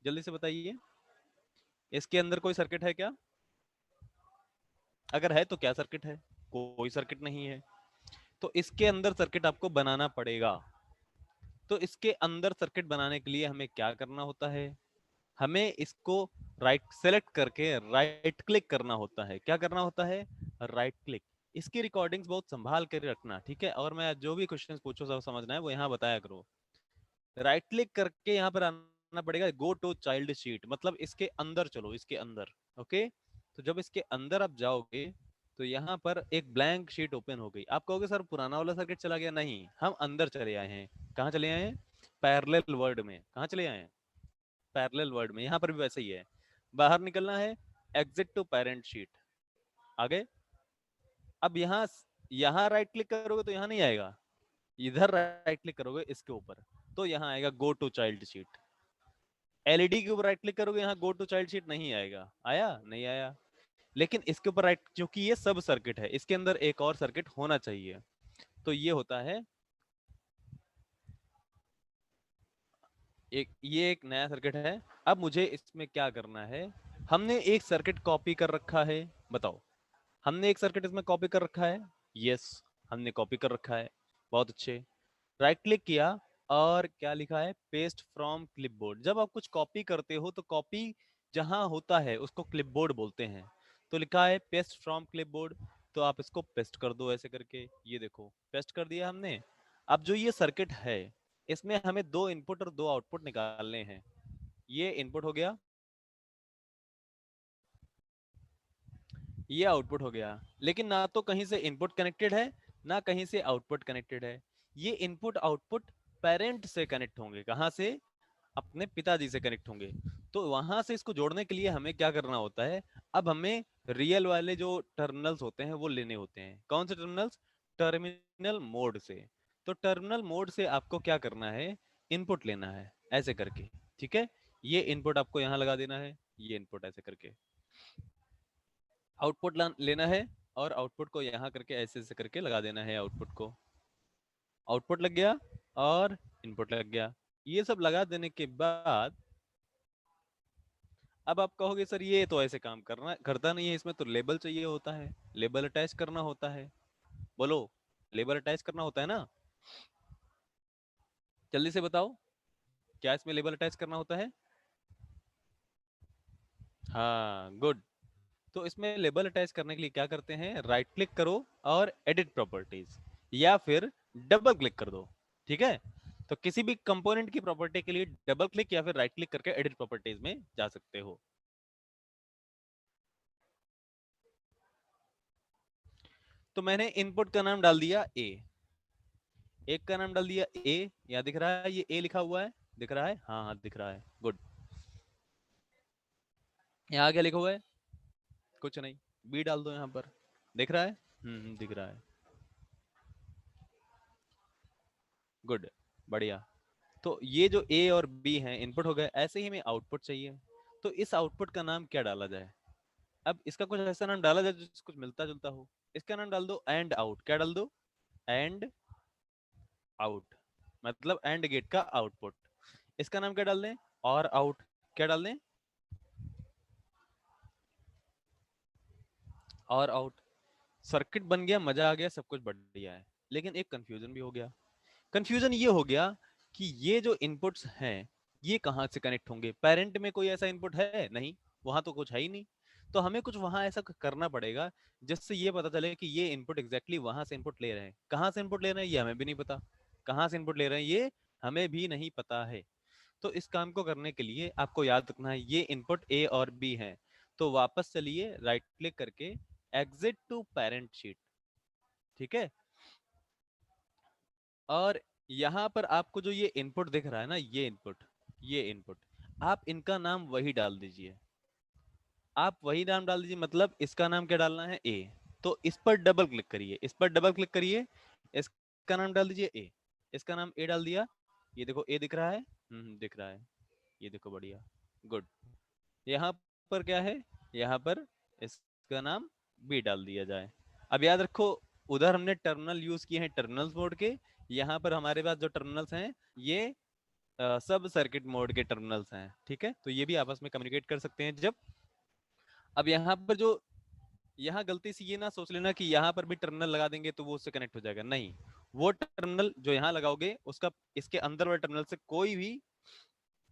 जल्दी से बताइए, इसके अंदर कोई सर्किट है क्या? अगर है तो क्या सर्किट है? कोई सर्किट नहीं है। तो इसके अंदर सर्किट आपको बनाना पड़ेगा। तो इसके अंदर सर्किट बनाने के लिए हमें क्या करना होता है? हमें इसको राइट सेलेक्ट करके राइट क्लिक करना होता है। क्या करना होता है? Right click. इसकी रिकॉर्डिंग्स बहुत संभाल कर रखना, ठीक है? और मैं जो भी क्वेश्चंस पूछो सब समझना है वो यहाँ बताया करो। राइट क्लिक करके यहाँ पर आना पड़ेगा, गो टू चाइल्ड शीट, मतलब इसके अंदर चलो, इसके अंदर। ओके, तो जब इसके अंदर आप जाओगे तो यहाँ पर एक ब्लैंक शीट ओपन हो गई। आप कहोगे सर पुराना वाला सर्किट चला गया। नहीं, हम अंदर चले आए हैं। कहाँ चले आए हैं? पैरेलल वर्ड में। कहाँ चले आए हैं? पैरेलल वर्ड में। यहाँ पर भी वैसे ही है, बाहर निकलना है, एग्जिट टू पेरेंट शीट। आगे, अब यहाँ यहाँ राइट क्लिक करोगे तो यहाँ नहीं आएगा, इधर राइट क्लिक करोगे इसके ऊपर तो यहाँ आएगा go to child sheet. LED के ऊपर राइट क्लिक करोगे, यहाँ गो टू चाइल्ड शीट नहीं आएगा। आया? नहीं आया। लेकिन इसके ऊपर राइट, क्योंकि ये सब सर्किट है, इसके अंदर एक और सर्किट होना चाहिए। तो ये होता है ये एक नया सर्किट है। अब मुझे इसमें क्या करना है? हमने एक सर्किट कॉपी कर रखा है। बताओ, हमने एक सर्किट इसमें कॉपी कर रखा है। यस, हमने कॉपी कर रखा है। बहुत अच्छे। राइट क्लिक किया और क्या लिखा है? Paste from clipboard. जब आप कुछ कॉपी करते हो तो कॉपी जहां होता है उसको क्लिपबोर्ड बोलते हैं। तो लिखा है पेस्ट फ्रॉम क्लिपबोर्ड, तो आप इसको पेस्ट कर दो ऐसे करके। ये देखो, पेस्ट कर दिया हमने। अब जो ये सर्किट है इसमें हमें दो इनपुट और दो आउटपुट निकालने हैं। ये इनपुट हो गया, ये आउटपुट हो गया। लेकिन ना तो कहीं से इनपुट कनेक्टेड है, ना कहीं से आउटपुट कनेक्टेड है। ये इनपुट आउटपुट पेरेंट से कनेक्ट होंगे। कहां से? अपने पिताजी से कनेक्ट होंगे। तो वहां से इसको जोड़ने के लिए हमें क्या करना होता है? अब हमें रियल वाले जो टर्मिनल्स होते हैं वो लेने होते हैं। कौन से टर्मिनल्स? टर्मिनल मोड से। तो टर्मिनल मोड से आपको क्या करना है? इनपुट लेना है ऐसे करके, ठीक है? ये इनपुट आपको यहाँ लगा देना है, ये इनपुट ऐसे करके। आउटपुट लेना है और आउटपुट को यहाँ करके ऐसे ऐसे करके लगा देना है। आउटपुट को, आउटपुट लग गया और इनपुट लग गया। ये सब लगा देने के बाद अब आप कहोगे सर ये तो ऐसे काम करना करता नहीं है, इसमें तो लेबल चाहिए होता है, लेबल अटैच करना होता है। बोलो, लेबल अटैच करना होता है ना? जल्दी से बताओ, क्या इसमें लेबल अटैच करना होता है? हाँ, गुड। तो इसमें लेबल अटैच करने के लिए क्या करते हैं? राइट क्लिक करो और एडिट प्रॉपर्टीज, या फिर डबल क्लिक कर दो, ठीक है? तो किसी भी कंपोनेंट की प्रॉपर्टी के लिए डबल क्लिक या फिर राइट क्लिक करके एडिट प्रॉपर्टीज में जा सकते हो। तो मैंने इनपुट का नाम डाल दिया ए, एक का नाम डाल दिया ए। यहाँ दिख रहा है ये ए लिखा हुआ है, दिख रहा है? हाँ हाँ दिख रहा है, गुड। यहाँ क्या लिखा हुआ है? कुछ नहीं, बी डाल दो यहाँ पर, दिख रहा है? दिख रहा है, गुड, बढ़िया। तो ये जो ए और बी हैं इनपुट हो गए। ऐसे ही हमें आउटपुट चाहिए, तो इस आउटपुट का नाम क्या डाला जाए? अब इसका कुछ ऐसा नाम डाला जाए जो कुछ मिलता जुलता हो। इसका नाम डाल दो एंड आउट। क्या डाल दो? एंड आउट, मतलब एंड गेट का आउटपुट। इसका नाम क्या डाल दें? और आउट। क्या डाल दें? और आउट। सर्किट बन गया, मजा आ गया, सब कुछ बढ़िया है। लेकिन एक कंफ्यूजन भी हो गया। कंफ्यूजन ये हो गया कि ये जो इनपुट्स हैं ये कहाँ से कनेक्ट होंगे? पेरेंट में कोई ऐसा इनपुट है नहीं, वहां तो कुछ है ही नहीं। तो हमें कुछ वहां ऐसा करना पड़ेगा जिससे ये पता चले कि ये इनपुट एग्जैक्टली वहां से इनपुट ले रहे हैं। कहाँ से इनपुट ले रहे हैं ये हमें भी नहीं पता, कहाँ से इनपुट ले रहे हैं ये हमें भी नहीं पता है। तो इस काम को करने के लिए आपको याद रखना है ये इनपुट ए और बी है। तो वापस चलिए राइट क्लिक करके एग्जिट टू पेरेंट शीट, ठीक है। और यहाँ पर आपको जो ये इनपुट दिख रहा है ना, ये इनपुट आप इनका नाम वही डाल दीजिए, आप वही नाम डाल दीजिए, मतलब इसका नाम क्या डालना है, ए। तो इस पर डबल क्लिक करिए, इस पर डबल क्लिक करिए, इसका नाम डाल दीजिए ए, इसका नाम ए डाल दिया। ये देखो ए दिख रहा है, दिख रहा है, ये देखो बढ़िया, गुड। यहाँ पर क्या है, यहाँ पर इसका नाम बी डाल दिया जाए। अब याद रखो उधर हमने टर्मिनल यूज किए हैं टर्मिनल्स मोड के, यहाँ पर हमारे पास जो टर्मिनल्स हैं ये सब सर्किट मोड के टर्मिनल्स हैं, ठीक है। तो ये भी आपस में कम्युनिकेट कर सकते हैं जब। अब यहाँ पर जो, यहाँ गलती से ये ना सोच लेना कि यहाँ पर भी टर्मिनल लगा देंगे तो वो उससे कनेक्ट हो जाएगा, नहीं। वो टर्मिनल जो यहाँ लगाओगे उसका इसके अंदर वाले टर्मिनल से कोई भी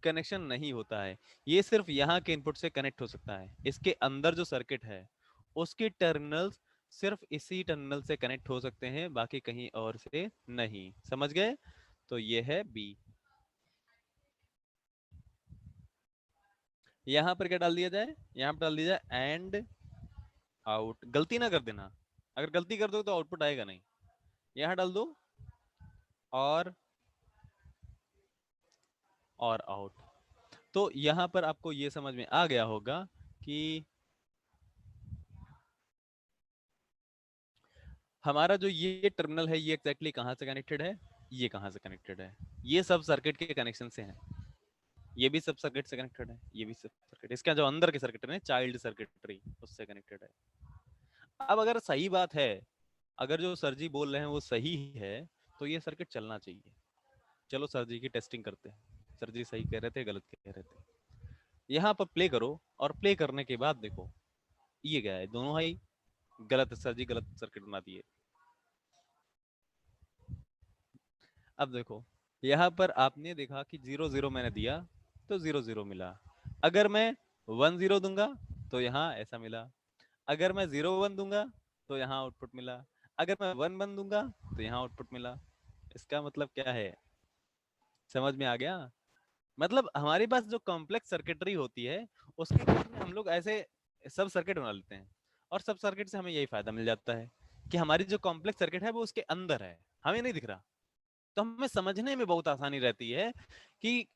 कनेक्शन नहीं होता है, ये सिर्फ यहाँ के इनपुट से कनेक्ट हो सकता है। इसके अंदर जो सर्किट है उसके टर्मिनल्स सिर्फ इसी टर्मिनल से कनेक्ट हो सकते हैं, बाकी कहीं और से नहीं, समझ गए। तो ये है बी। यहाँ पर क्या डाल दिया जाए, यहाँ पर डाल दिया जाए एंड आउट। गलती ना कर देना, अगर गलती कर दो तो आउटपुट आएगा नहीं। यहाँ डाल दो और आउट। तो यहाँ पर आपको ये समझ में आ गया होगा कि हमारा जो ये टर्मिनल है ये एग्जैक्टली कहाँ से कनेक्टेड है, ये कहाँ से कनेक्टेड है, ये सब सर्किट के कनेक्शन से है, ये भी सब सर्किट से कनेक्टेड है, ये भी सब सर्किट, इसका जो अंदर के सर्किट है चाइल्ड सर्किटरी उससे कनेक्टेड है। अब अगर सही बात है, अगर जो सर जी बोल रहे हैं वो सही है तो ये सर्किट चलना चाहिए। चलो सर जी की टेस्टिंग करते हैं, सर जी सही कह रहे थे गलत कह रहे थे। यहाँ पर प्ले करो और प्ले करने के बाद देखो ये क्या है, दोनों है गलत, सर जी गलत सर्किट बना दिए। अब देखो यहाँ पर आपने देखा कि 0 0 मैंने दिया तो 0 0 मिला, अगर मैं 1 0 दूंगा तो यहाँ ऐसा मिला, अगर मैं 0 1 दूंगा तो यहाँ आउटपुट मिला, अगर मैं 1 1 दूंगा तो यहाँ आउटपुट मिला। इसका मतलब क्या है, समझ में आ गया। मतलब हमारे पास जो कॉम्प्लेक्स सर्किटरी होती है उसके केस में हम लोग ऐसे सब सर्किट बना लेते हैं, और सब सर्किट से हमें यही फायदा मिल जाता है कि हमारी जो कॉम्प्लेक्स सर्किट है वो उसके अंदर है, हमें नहीं दिख रहा। तो हमें समझने में बहुत आसानी रहती है कि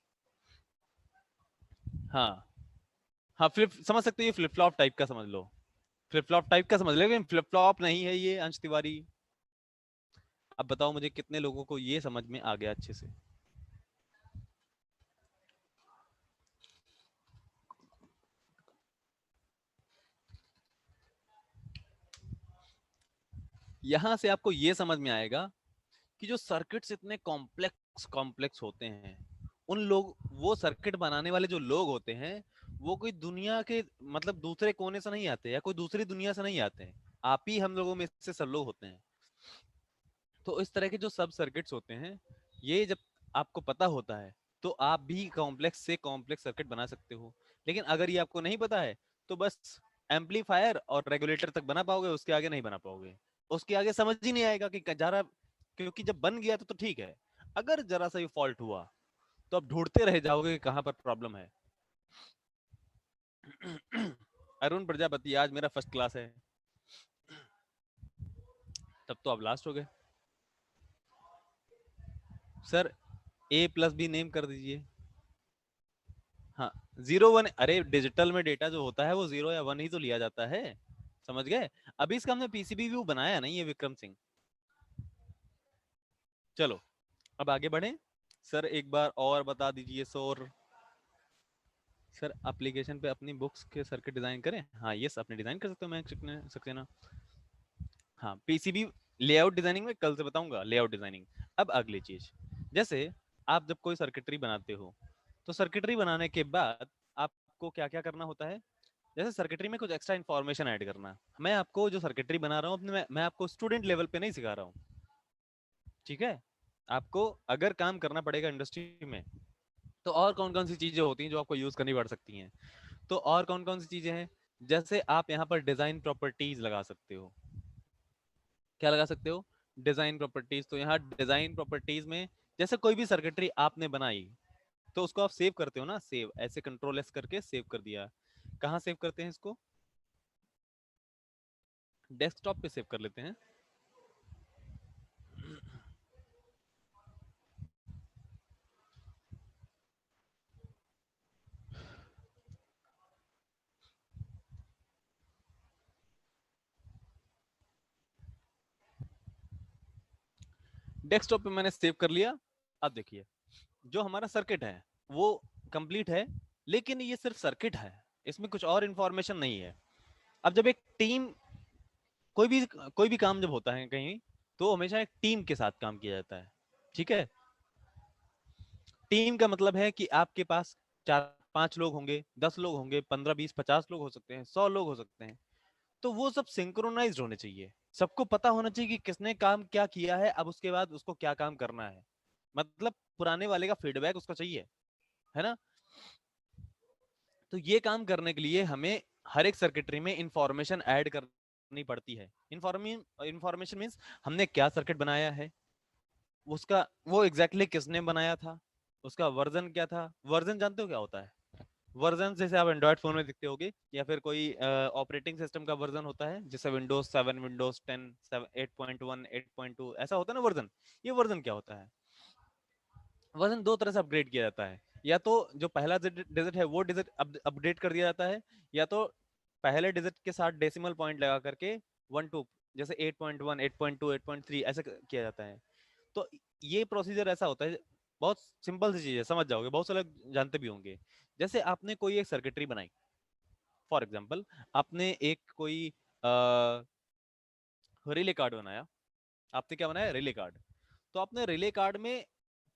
हाँ, हाँ फ्लिप समझ सकते हो, ये फ्लिप फ्लॉप टाइप का समझ लो, फ्लिप फ्लॉप टाइप का समझ लो, लेकिन फ्लिप फ्लॉप नहीं है ये, अंश तिवारी। अब बताओ मुझे कितने लोगों को ये समझ में आ गया अच्छे से। यहां से आपको ये समझ में आएगा कि जो सर्किट्स इतने कॉम्प्लेक्स कॉम्प्लेक्स होते हैं, उन लोग, वो सर्किट बनाने वाले जो लोग होते हैं वो कोई दुनिया के मतलब दूसरे कोने से नहीं आते या कोई दूसरी दुनिया से नहीं आते हैं, आप ही हम लोगों में से सब लोग होते हैं। तो इस तरह के जो सब सर्किट्स होते हैं ये जब आपको पता होता है तो आप भी कॉम्प्लेक्स से कॉम्प्लेक्स सर्किट बना सकते हो। लेकिन अगर ये आपको नहीं पता है तो बस एम्पलीफायर और रेगुलेटर तक बना पाओगे, उसके आगे नहीं बना पाओगे, उसके आगे समझ ही नहीं आएगा कि जरा, क्योंकि जब बन गया तो ठीक है, अगर जरा सा ये फॉल्ट हुआ तो आप ढूंढते रह जाओगे कि कहां पर प्रॉब्लम है। अरुण प्रजापति आज मेरा फर्स्ट क्लास है, तब तो आप लास्ट हो गए। सर ए प्लस बी नेम कर दीजिए। हाँ 0 1, अरे डिजिटल में डेटा जो होता है वो 0 या 1 ही तो लिया जाता है, समझ गए। अभी इसका हमने पीसीबी व्यू बनाया नहीं है विक्रम सिंह। चलो अब आगे बढ़े। सर एक बार और बता दीजिए सर एप्लीकेशन पे अपनी बुक्स के सर्किट डिजाइन करें, हाँ ये अपने डिजाइन कर सकते हो, मैं सक्सेना। हाँ पीसीबी लेआउट डिजाइनिंग में कल से बताऊंगा, लेआउट डिजाइनिंग। अब अगली चीज, जैसे आप जब कोई सर्किटरी बनाते हो तो सर्किटरी बनाने के बाद आपको क्या क्या करना होता है, जैसे सर्किटरी में कुछ एक्स्ट्रा इन्फॉर्मेशन ऐड करना। मैं आपको जो सर्किटरी बना रहा हूँ अपने, मैं आपको स्टूडेंट लेवल पे नहीं सिखा रहा हूँ, ठीक है। आपको अगर काम करना पड़ेगा इंडस्ट्री में तो और कौन कौन सी चीजें होती हैं जो आपको यूज करनी पड़ सकती हैं, तो और कौन कौन सी चीजें हैं, जैसे आप यहाँ पर डिजाइन प्रॉपर्टीज लगा सकते हो। क्या लगा सकते हो, डिजाइन प्रॉपर्टीज। तो यहाँ डिजाइन प्रॉपर्टीज में जैसे कोई भी सर्किटरी आपने बनाई, तो उसको आप सेव करते हो ना, सेव ऐसे कंट्रोल एस करके सेव कर दिया। कहाँ सेव करते हैं इसको? डेस्कटॉप पे सेव कर लेते हैं। डेस्कटॉप पे मैंने सेव कर लिया। अब देखिए, जो हमारा सर्किट है वो कंप्लीट है, लेकिन ये सिर्फ सर्किट है, इसमें कुछ और इंफॉर्मेशन नहीं है। अब जब एक टीम, कोई भी काम जब होता है कहीं, तो हमेशा एक टीम के साथ काम किया जाता है। ठीक है, टीम का मतलब है कि आपके पास 4-5 लोग होंगे, 10 लोग होंगे, 15-20-50 लोग हो सकते हैं, 100 लोग हो सकते हैं। तो वो सब सिंक्रोनाइज होने चाहिए, सबको पता होना चाहिए कि किसने काम क्या किया है, अब उसके बाद उसको क्या काम करना है। मतलब पुराने वाले का फीडबैक उसको चाहिए, है ना। तो ये काम करने के लिए हमें हर एक सर्किटरी में इंफॉर्मेशन ऐड करनी पड़ती है। इंफॉर्मेशन मीन्स हमने क्या सर्किट बनाया है, उसका वो एग्जैक्टली किसने बनाया था, उसका वर्जन क्या था। वर्जन जानते हो क्या होता है? वर्जन जैसे आप एंड्रॉइड फोन में दिखते होगे, या फिर कोई ऑपरेटिंग सिस्टम का वर्जन होता है, जैसे विंडोज 7, विंडोज 10, 8.1, 8.2 ऐसा होता है ना वर्जन। ये वर्जन क्या होता है? वर्जन दो तरह से अपग्रेड किया जाता है। या तो जो पहला डिजिट है वो डिजिट अपडेट कर दिया जाता है, या तो पहले डिजिट के साथ डेसिमल पॉइंट लगा करके 1 2, जैसे 8.1, 8.2, 8.3 ऐसे किया जाता है। तो ये प्रोसीजर ऐसा होता है, बहुत सिंपल सी चीज है, समझ जाओगे, बहुत से लोग जानते भी होंगे। जैसे आपने कोई एक सर्किटरी बनाई, फॉर एग्जाम्पल आपने एक कोई रिले कार्ड बनाया। आपने क्या बनाया? Relay card. तो आपने रिले कार्ड में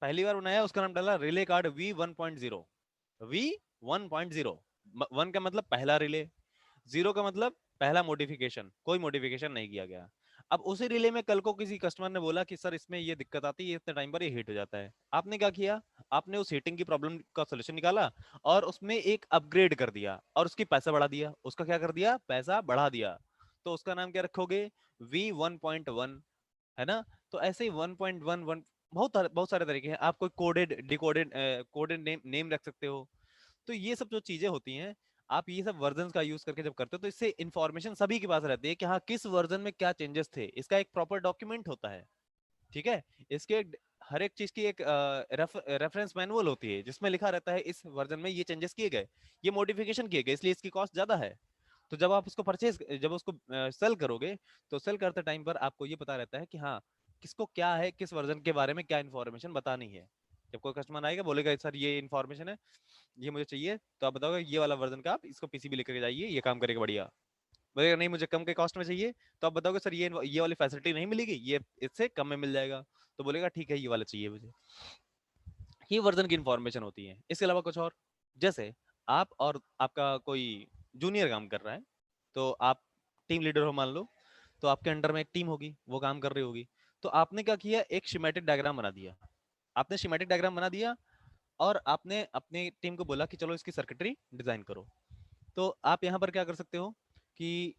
पहली बार बनाया, उसका नाम डाला relay card V1.0। V1.0, one का मतलब पहला रिले, जीरो का मतलब पहला मॉडिफिकेशन, कोई मॉडिफिकेशन नहीं किया गया। अब उसी रिले में कल को किसी कस्टमर ने बोला कि सर इसमें ये दिक्कत आती है, इतने टाइम पर ये हीट हो जाता है। आपने क्या किया? आपने उस हीटिंग की प्रॉब्लम का सोल्यूशन निकाला और उसमें एक अपग्रेड कर दिया और उसकी पैसा बढ़ा दिया। उसका क्या कर दिया? पैसा बढ़ा दिया। तो उसका नाम क्या रखोगे? V1.1, है ना। तो ऐसे ही 1.11, बहुत सारे तरीके हैं। आप कोई कोडेड डिकोडेड कोडेड नेम रख सकते हो। तो ये सब जो चीजें होती हैं, आप ये सब वर्जन का यूज करके जब करते हो, तो इससे इंफॉर्मेशन सभी के पास रहती है कि हाँ किस वर्जन में क्या चेंजेस थे। इसका एक प्रॉपर डॉक्यूमेंट होता है। ठीक है, इसके हर एक चीज की एक रेफरेंस मैनुअल होती है, जिसमें लिखा रहता है इस वर्जन में ये चेंजेस किए गए, ये मॉडिफिकेशन किए गए, इसलिए इसकी कॉस्ट ज्यादा है। तो जब आप उसको परचेज, जब उसको सेल करोगे, तो सेल करते टाइम पर आपको ये पता रहता है कि हाँ किसको क्या है, किस वर्जन के बारे में क्या इन्फॉर्मेशन बतानी है। जब कोई कस्टमर आएगा बोलेगा सर ये इन्फॉर्मेशन है, ये मुझे चाहिए, तो आप बताओगे ये वाला वर्जन का, आप इसको पीसीबी लेकर जाइए, ये काम करेगा बढ़िया। बोलेगा नहीं मुझे कम के कॉस्ट में चाहिए, तो आप बताओगे सर ये वाली फैसिलिटी नहीं मिलेगी, ये इससे कम में मिल जाएगा। तो बोलेगा ठीक है ये वाला चाहिए मुझे। ये वर्जन की इन्फॉर्मेशन होती है। इसके अलावा कुछ और, जैसे आप और आपका कोई जूनियर काम कर रहा है, तो आप टीम लीडर हो मान लो, तो आपके अंडर में एक टीम होगी, वो काम कर रही होगी। तो आपने क्या किया? एक शिमेटिक डायग्राम बना दिया। आपने शिमेटिक डायग्राम बना दिया और आपने अपनी टीम को बोला कि चलो इसकी सर्किटरी डिजाइन करो। तो आप यहाँ पर क्या कर सकते हो कि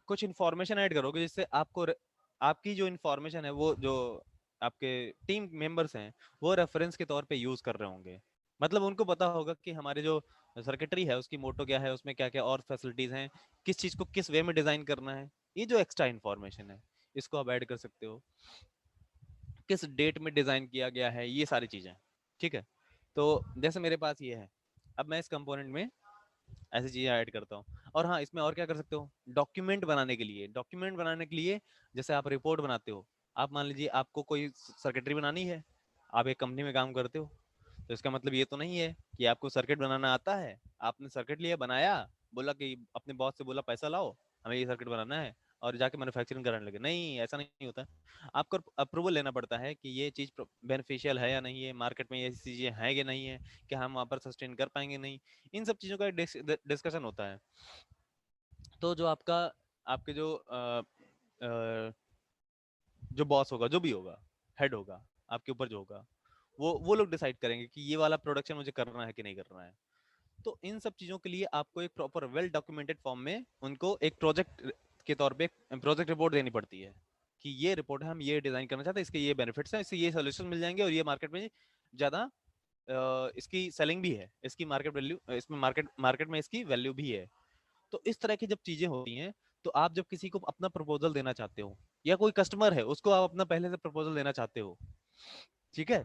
कुछ इन्फॉर्मेशन ऐड करोगे, जिससे आपकी जो इन्फॉर्मेशन है, वो जो आपके टीम मेंबर्स हैं, वो रेफरेंस के तौर पे यूज कर रहे होंगे। मतलब उनको पता होगा कि हमारे जो सर्किटरी है उसकी मोटो क्या है, उसमें क्या क्या और फैसिलिटीज हैं, किस चीज को किस वे में डिजाइन करना है। ये जो एक्स्ट्रा इन्फॉर्मेशन है, इसको आप ऐड कर सकते हो। किस डेट में डिजाइन किया गया है, ये सारी चीजें। ठीक है, तो जैसे मेरे पास ये है, अब मैं इस कंपोनेंट में ऐसी चीजें ऐड करता हूँ। और हाँ, इसमें और क्या कर सकते हो? डॉक्यूमेंट बनाने के लिए जैसे आप रिपोर्ट बनाते हो। आप मान लीजिए आपको कोई सर्किटरी बनानी है, आप एक कंपनी में काम करते हो, तो इसका मतलब ये तो नहीं है कि आपको सर्किट बनाना आता है। आपने सर्किट लिया, बनाया, बोला कि अपने बॉस से बोला पैसा लाओ, हमें ये सर्किट बनाना है, और जाके मैन्युफैक्चरिंग कराने लगे। नहीं, ऐसा नहीं होता। आपको अप्रूवल लेना पड़ता है कि ये चीज़ बेनिफिशियल है या नहीं है, मार्केट में ये चीज़ें हैं कि नहीं है, कि हम वहाँ पर सस्टेन कर पाएंगे नहीं। इन सब चीज़ों का डिस्कशन होता है। तो जो आपका, आपके जो बॉस होगा, जो भी होगा, हेड होगा, आपके ऊपर जो होगा, वो लोग डिसाइड करेंगे कि ये वाला प्रोडक्शन मुझे करना है कि नहीं करना है। तो इन सब चीज़ों के लिए आपको एक प्रॉपर वेल डॉक्यूमेंटेड फॉर्म में उनको एक प्रोजेक्ट के तौर पे प्रोजेक्ट रिपोर्ट देनी पड़ती है, कि ये रिपोर्ट है, हम ये डिजाइन करना चाहते हैं, इसके ये बेनिफिट्स हैं, इससे ये सोल्यूशन मिल जाएंगे और ये मार्केट में ज़्यादा इसकी सेलिंग भी है, इसकी मार्केट वैल्यू, इसमें मार्केट मार्केट में इसकी वैल्यू भी है। तो इस तरह की जब चीजें होती हैं, तो आप जब किसी को अपना प्रपोजल देना चाहते हो, या कोई कस्टमर है उसको आप अपना पहले से प्रपोजल देना चाहते हो, ठीक है,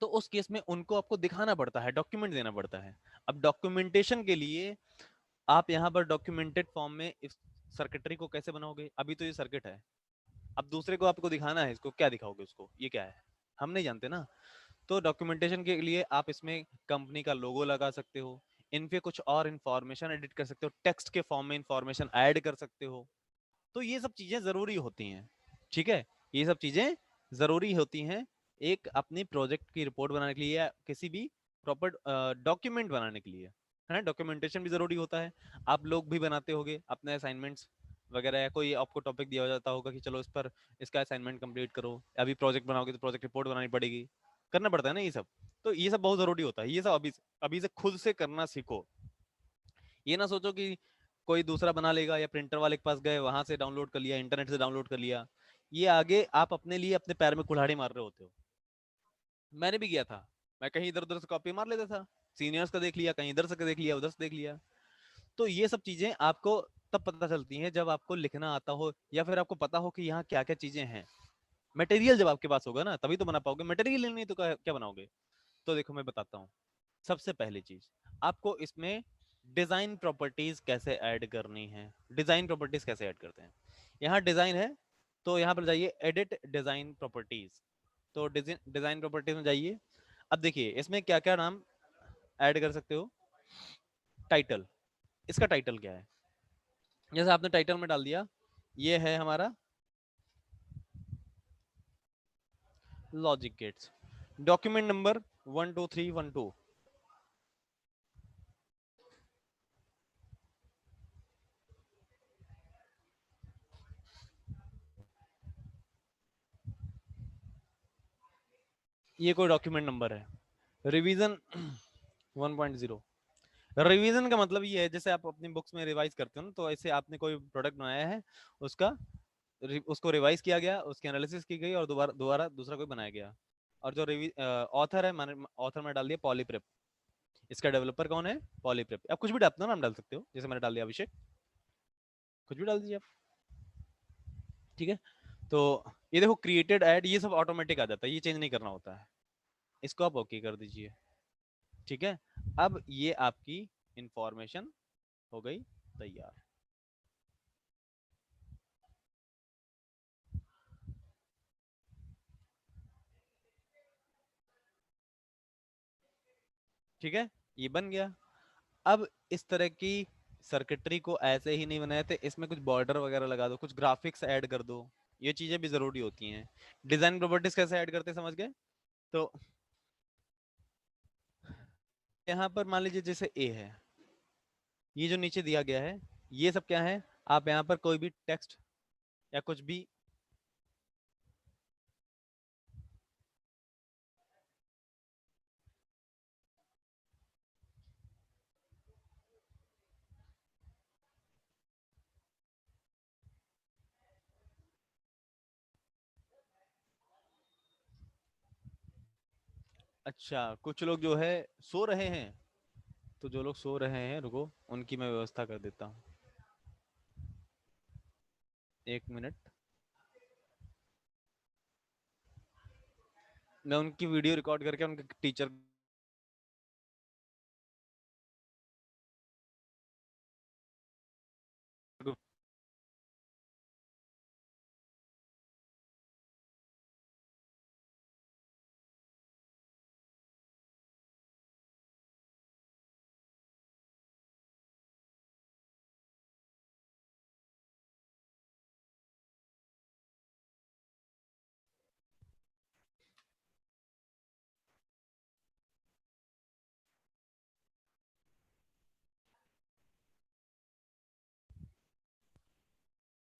तो उस केस में उनको आपको दिखाना पड़ता है, डॉक्यूमेंट देना पड़ता है। अब डॉक्यूमेंटेशन के लिए आप यहाँ पर डॉक्यूमेंटेड फॉर्म में इस सर्किटरी को कैसे बनाओगे? अभी तो ये सर्किट है, अब दूसरे को आपको दिखाना है, इसको क्या दिखाओगे? उसको ये क्या है, हम नहीं जानते ना। तो डॉक्यूमेंटेशन के लिए आप इसमें कंपनी का लोगो लगा सकते हो, इन पे कुछ और इन्फॉर्मेशन एडिट कर सकते हो, टेक्स्ट के फॉर्म में इन्फॉर्मेशन ऐड कर सकते हो। तो ये सब चीजें जरूरी होती हैं, ठीक है, ये सब चीजें जरूरी होती हैं एक अपनी प्रोजेक्ट की रिपोर्ट बनाने के लिए, या किसी भी प्रॉपर डॉक्यूमेंट बनाने के लिए, है ना। डॉक्यूमेंटेशन भी जरूरी होता है। आप लोग भी बनाते होगे अपने असाइनमेंट्स वगैरह, या कोई आपको टॉपिक दिया जाता होगा कि चलो इस पर इसका असाइनमेंट कंप्लीट करो, अभी प्रोजेक्ट बनाओगे तो प्रोजेक्ट रिपोर्ट बनानी पड़ेगी, करना पड़ता है ना ये सब। तो ये सब बहुत जरूरी होता है, ये सब अभी अभी से खुद से करना सीखो। ये ना सोचो कि कोई दूसरा बना लेगा, या प्रिंटर वाले के पास गए वहां से डाउनलोड कर लिया, इंटरनेट से डाउनलोड कर लिया। ये आगे आप अपने लिए अपने पैर में कुल्हाड़ी मार रहे होते हो। मैंने भी किया था, मैं कहीं इधर उधर से कॉपी मार लेता था, सीनियर्स का देख लिया, कहीं इधर से देख लिया, उधर से देख लिया। तो ये सब चीजें आपको तब पता चलती हैं जब आपको लिखना आता हो, या फिर आपको पता हो कि यहाँ क्या क्या चीजें हैं। मटेरियल जब आपके पास होगा ना, तभी तो बना पाओगे, मटेरियल नहीं तो क्या बनाओगे? तो देखो मैं बताता हूँ। सबसे पहली चीज, आपको इसमें डिजाइन प्रॉपर्टीज कैसे ऐड करनी है। डिजाइन प्रॉपर्टीज कैसे ऐड करते हैं? यहाँ डिजाइन है, तो यहाँ पर जाइए एडिट डिजाइन प्रॉपर्टीज। तो डिजाइन प्रॉपर्टीज में जाइए। अब देखिए इसमें क्या क्या नाम ऐड कर सकते हो। टाइटल, इसका टाइटल क्या है? जैसे आपने टाइटल में डाल दिया, ये है हमारा लॉजिक गेट्स, डॉक्यूमेंट नंबर 12312। ये कोई डॉक्यूमेंट नंबर है। रिवीजन 1.0। रिवीजन का मतलब ये है, जैसे आप अपनी बुक्स में रिवाइज करते हो ना, तो ऐसे आपने कोई प्रोडक्ट बनाया है, उसका उसको रिवाइज किया गया, उसकी एनालिसिस की गई, और दोबारा दोबारा दूसरा कोई बनाया गया। और जो ऑथर है, मैंने ऑथर में डाल दिया पॉलीप्रेप, इसका डेवलपर कौन है? पॉलीप्रेप। आप कुछ भी अपना नाम डाल सकते हो, जैसे मैंने डाल दिया अभिषेक, कुछ भी डाल दीजिए आप, ठीक है। तो ये देखो क्रिएटेड ऐड, ये सब ऑटोमेटिक आ जाता है, ये चेंज नहीं करना होता है। इसको आप ओके कर दीजिए, ठीक है। अब ये आपकी इंफॉर्मेशन हो गई तैयार, ठीक है, ये बन गया। अब इस तरह की सर्किटरी को ऐसे ही नहीं बनाए थे, इसमें कुछ बॉर्डर वगैरह लगा दो, कुछ ग्राफिक्स ऐड कर दो, ये चीजें भी जरूरी होती हैं। डिजाइन प्रॉपर्टीज कैसे ऐड करते हैं, समझ गए? तो यहाँ पर मान लीजिए जैसे ए है, ये जो नीचे दिया गया है, ये सब क्या है? आप यहाँ पर कोई भी टेक्स्ट या कुछ भी, अच्छा कुछ लोग जो है सो रहे हैं, तो जो लोग सो रहे हैं रुको, उनकी मैं व्यवस्था कर देता हूँ। 1 मिनट, मैं उनकी वीडियो रिकॉर्ड करके उनके टीचर को।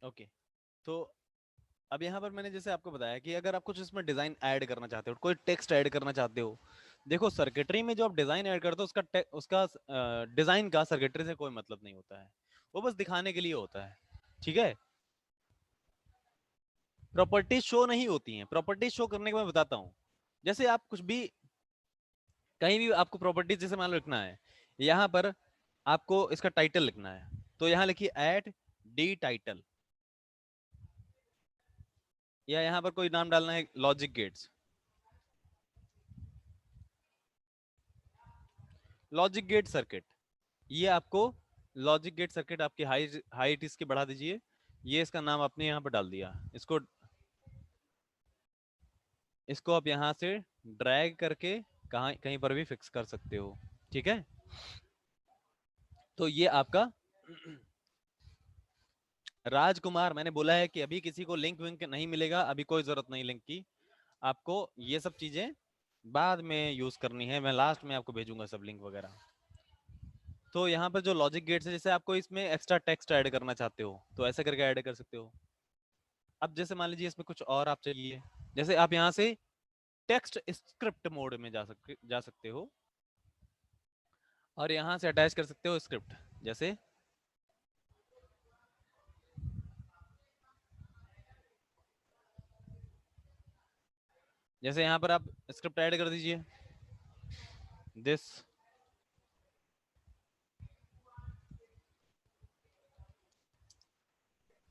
ओके, तो अब यहाँ पर मैंने जैसे आपको बताया कि अगर आप कुछ इसमें डिजाइन ऐड करना चाहते हो, कोई टेक्स्ट ऐड करना चाहते हो, देखो सर्किटरी में जो आप डिजाइन ऐड करते हो, उसका डिजाइन का सर्किटरी से कोई मतलब नहीं होता है, वो बस दिखाने के लिए होता है, ठीक है। प्रॉपर्टीज शो नहीं होती हैं, प्रॉपर्टीज शो करने के मैं बताता हूँ। जैसे आप कुछ भी कहीं भी आपको प्रॉपर्टीज जैसे मान लो लिखना है, यहाँ पर आपको इसका टाइटल लिखना है, तो यहाँ लिखिए एट डी टाइटल, या यहाँ पर कोई नाम डालना है logic gates. Logic gate circuit, ये आपको लॉजिक गेट सर्किट आपकी हाइट इसकी बढ़ा दीजिए, ये इसका नाम आपने यहाँ पर डाल दिया। इसको आप यहाँ से ड्रैग करके कहीं कहीं पर भी फिक्स कर सकते हो, ठीक है। तो ये आपका राजकुमार, मैंने बोला है कि अभी किसी को लिंक विंक नहीं मिलेगा, अभी कोई जरूरत नहीं लिंक की, आपको ये सब चीजें बाद में यूज करनी है, मैं लास्ट में आपको भेजूंगा सब लिंक वगैरह। तो यहाँ पर जो लॉजिक गेट्स है, जैसे आपको इसमें एक्स्ट्रा टेक्स्ट ऐड करना चाहते हो तो ऐसे करके ऐड कर सकते हो। अब जैसे मान लीजिए इसमें कुछ और आप चाहिए, जैसे आप यहाँ से टेक्स्ट स्क्रिप्ट मोड में जा सकते हो और यहाँ से अटैच कर सकते हो स्क्रिप्ट। जैसे जैसे यहाँ पर आप स्क्रिप्ट ऐड कर दीजिए, this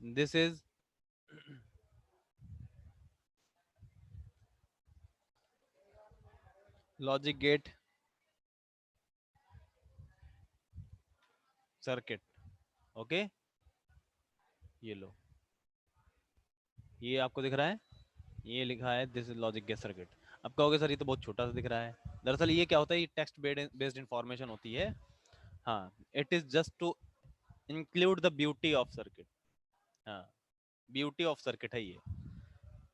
this is logic gate circuit, okay. ये लो, ये आपको दिख रहा है, ये लिखा है this is logic gate circuit. अब कहोगे सर ये तो बहुत छोटा सा दिख रहा है, दरअसल ये क्या होता है, ये टेक्स्ट बेस्ड इंफॉर्मेशन होती है। हाँ, it is just to include the beauty of circuit. हाँ, ब्यूटी ऑफ सर्किट है ये।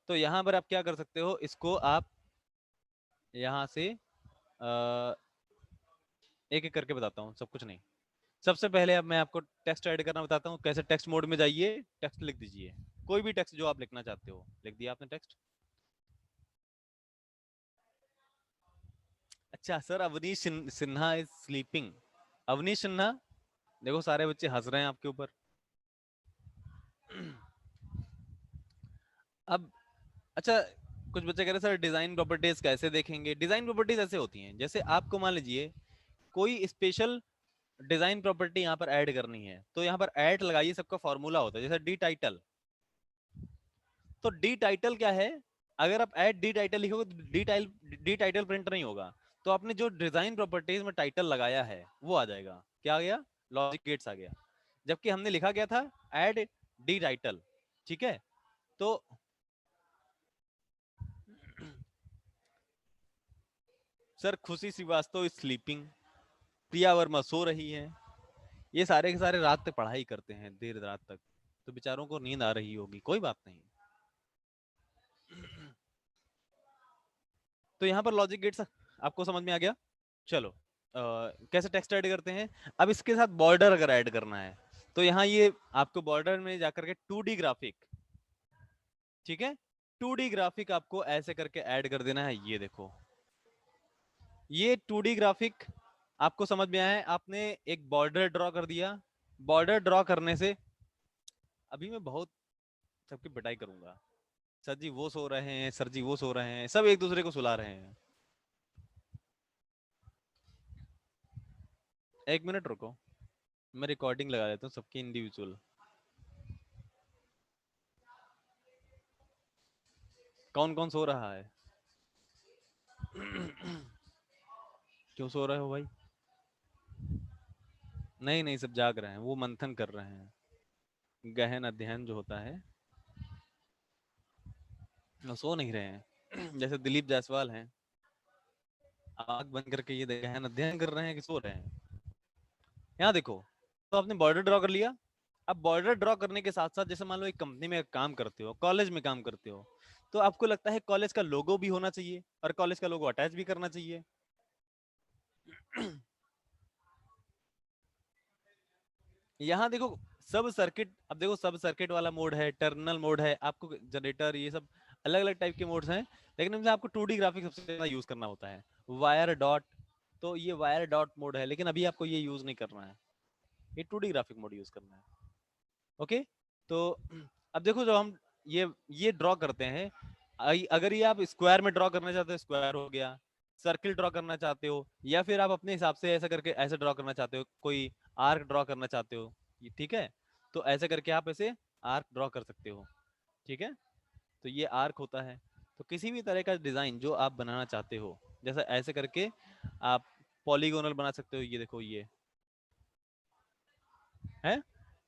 तो यहाँ पर आप क्या कर सकते हो, इसको आप यहाँ से एक एक करके बताता हूँ, सब कुछ नहीं। सबसे पहले अब मैं आपको टेक्स्ट ऐड करना बताता हूँ कैसे। टेक्स्ट मोड में जाइए, टेक्स्ट लिख दीजिए, कोई भी टेक्स्ट जो आप लिखना चाहते हो, लिख दिया आपने टेक्स्ट। अच्छा sir, Avnish Sinha is sleeping. Avnish Sinha, देखो सारे बच्चे हंस रहे हैं आपके ऊपर। अब अच्छा, कुछ बच्चे कह रहे हैं सर डिजाइन प्रॉपर्टीज कैसे देखेंगे। डिजाइन प्रॉपर्टीज ऐसे होती हैं, जैसे आपको मान लीजिए कोई स्पेशल डिजाइन प्रॉपर्टी यहाँ पर ऐड करनी है, तो यहाँ पर ऐड लगाइए, सबका फॉर्मूला होता है, जैसे डी टाइटल। तो डी टाइटल क्या है, अगर आप ऐड डी टाइटल लिखोगे तो डी टाइटल प्रिंट नहीं होगा, तो आपने जो डिजाइन प्रॉपर्टीज में टाइटल लगाया है वो आ जाएगा। क्या आ गया, लॉजिक गेट्स आ गया, जबकि हमने लिखा गया था ऐड डी टाइटल, ठीक है। तो सर खुशी श्रीवास्तव स्लीपिंग, प्रिया वर्मा सो रही है, ये सारे के सारे रात तक पढ़ाई करते हैं देर रात तक, तो बेचारों को नींद आ रही होगी, कोई बात नहीं। तो यहाँ पर लॉजिक गेट्स आपको समझ में आ गया। चलो कैसे टेक्स्ट ऐड करते हैं। अब इसके साथ बॉर्डर अगर ऐड करना है, तो यहाँ ये आपको बॉर्डर में जाकर के 2D ग्राफिक, ठीक है, 2D ग्राफिक आपको ऐसे करके ऐड कर देना है। ये देखो, ये 2D ग्राफिक आपको समझ में आया है, आपने एक बॉर्डर ड्रॉ कर दिया। बॉर्डर ड्रॉ करने से अभी मैं बहुत सबकी पिटाई करूंगा, सर जी वो सो रहे हैं, सर जी वो सो रहे हैं, सब एक दूसरे को सुला रहे हैं। एक मिनट रुको, मैं रिकॉर्डिंग लगा देता हूँ सबकी इंडिविजुअल। कौन कौन सो रहा है? क्यों सो रहे हो भाई? नहीं नहीं, सब जाग रहे हैं, वो मंथन कर रहे हैं, गहन अध्ययन जो होता है, वो सो नहीं रहे हैं। जैसे दिलीप जायसवाल हैं, आग बंद करके ये गहन अध्ययन कर रहे हैं कि सो रहे हैं। यहाँ देखो, तो आपने बॉर्डर ड्रॉ कर लिया। अब बॉर्डर ड्रॉ करने के साथ साथ, जैसे मान लो एक कंपनी में काम करते हो, कॉलेज में काम करते हो, तो आपको लगता है कॉलेज का लोगो भी होना चाहिए और कॉलेज का लोगो अटैच भी करना चाहिए। यहाँ देखो सब सर्किट, अब देखो सब सर्किट वाला मोड है, टर्मिनल मोड है, आपको जनरेटर, ये सब अलग अलग टाइप के मोड्स हैं, लेकिन इनमें आपको 2D ग्राफिक सबसे ज्यादा यूज करना होता है। वायर डॉट, तो ये वायर डॉट मोड है, लेकिन अभी आपको ये यूज नहीं करना है, ये 2D ग्राफिक मोड यूज करना है, ओके। तो अब देखो जो हम ये ड्रॉ करते हैं, अगर ये आप स्क्वायर में ड्रॉ करना चाहते हैं, स्क्वायर हो गया, सर्किल ड्रॉ करना चाहते हो, या फिर आप अपने हिसाब से ऐसा करके ऐसे ड्रॉ करना चाहते हो, कोई आर्क ड्रॉ करना चाहते हो, ठीक है, तो ऐसे करके आप ऐसे आर्क ड्रॉ कर सकते हो। ठीक है, तो ये आर्क होता है। तो किसी भी तरह का डिजाइन जो आप बनाना चाहते हो, जैसा ऐसे करके आप पॉलीगोनल बना सकते हो, ये देखो ये है,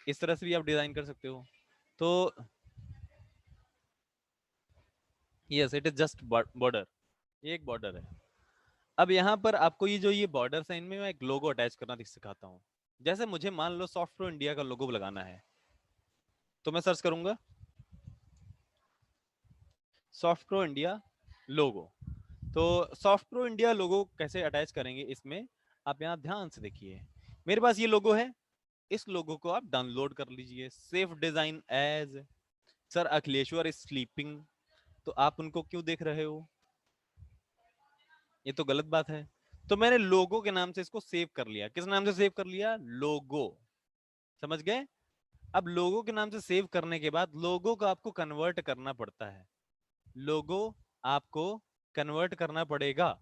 इस तरह से भी आप डिजाइन कर सकते हो। तो yes, it is just border, ये एक बॉर्डर है। अब यहाँ पर आपको ये जो ये बॉर्डर्स है, इनमें मैं एक लोगो अटैच करना सिखाता हूँ। जैसे मुझे मान लो सॉफ्ट प्रो इंडिया का लोगो लगाना है, तो मैं सर्च करूंगा सॉफ्ट प्रो इंडिया लोगो। तो सॉफ्ट प्रो इंडिया लोगो कैसे अटैच करेंगे इसमें, आप यहाँ ध्यान से देखिए। मेरे पास ये लोगो है, इस लोगो को आप डाउनलोड कर लीजिए। Save design as, sir Akhileshwar is sleeping, तो आप उनको क्यों देख रहे हो, ये तो गलत बात है। तो मैंने लोगो के नाम से इसको सेव कर लिया। किस नाम से सेव कर लिया, लोगो, समझ गए। अब लोगो के नाम से सेव करने के बाद लोगो को आपको कन्वर्ट करना पड़ता है, लोगो आपको कन्वर्ट करना पड़ेगा।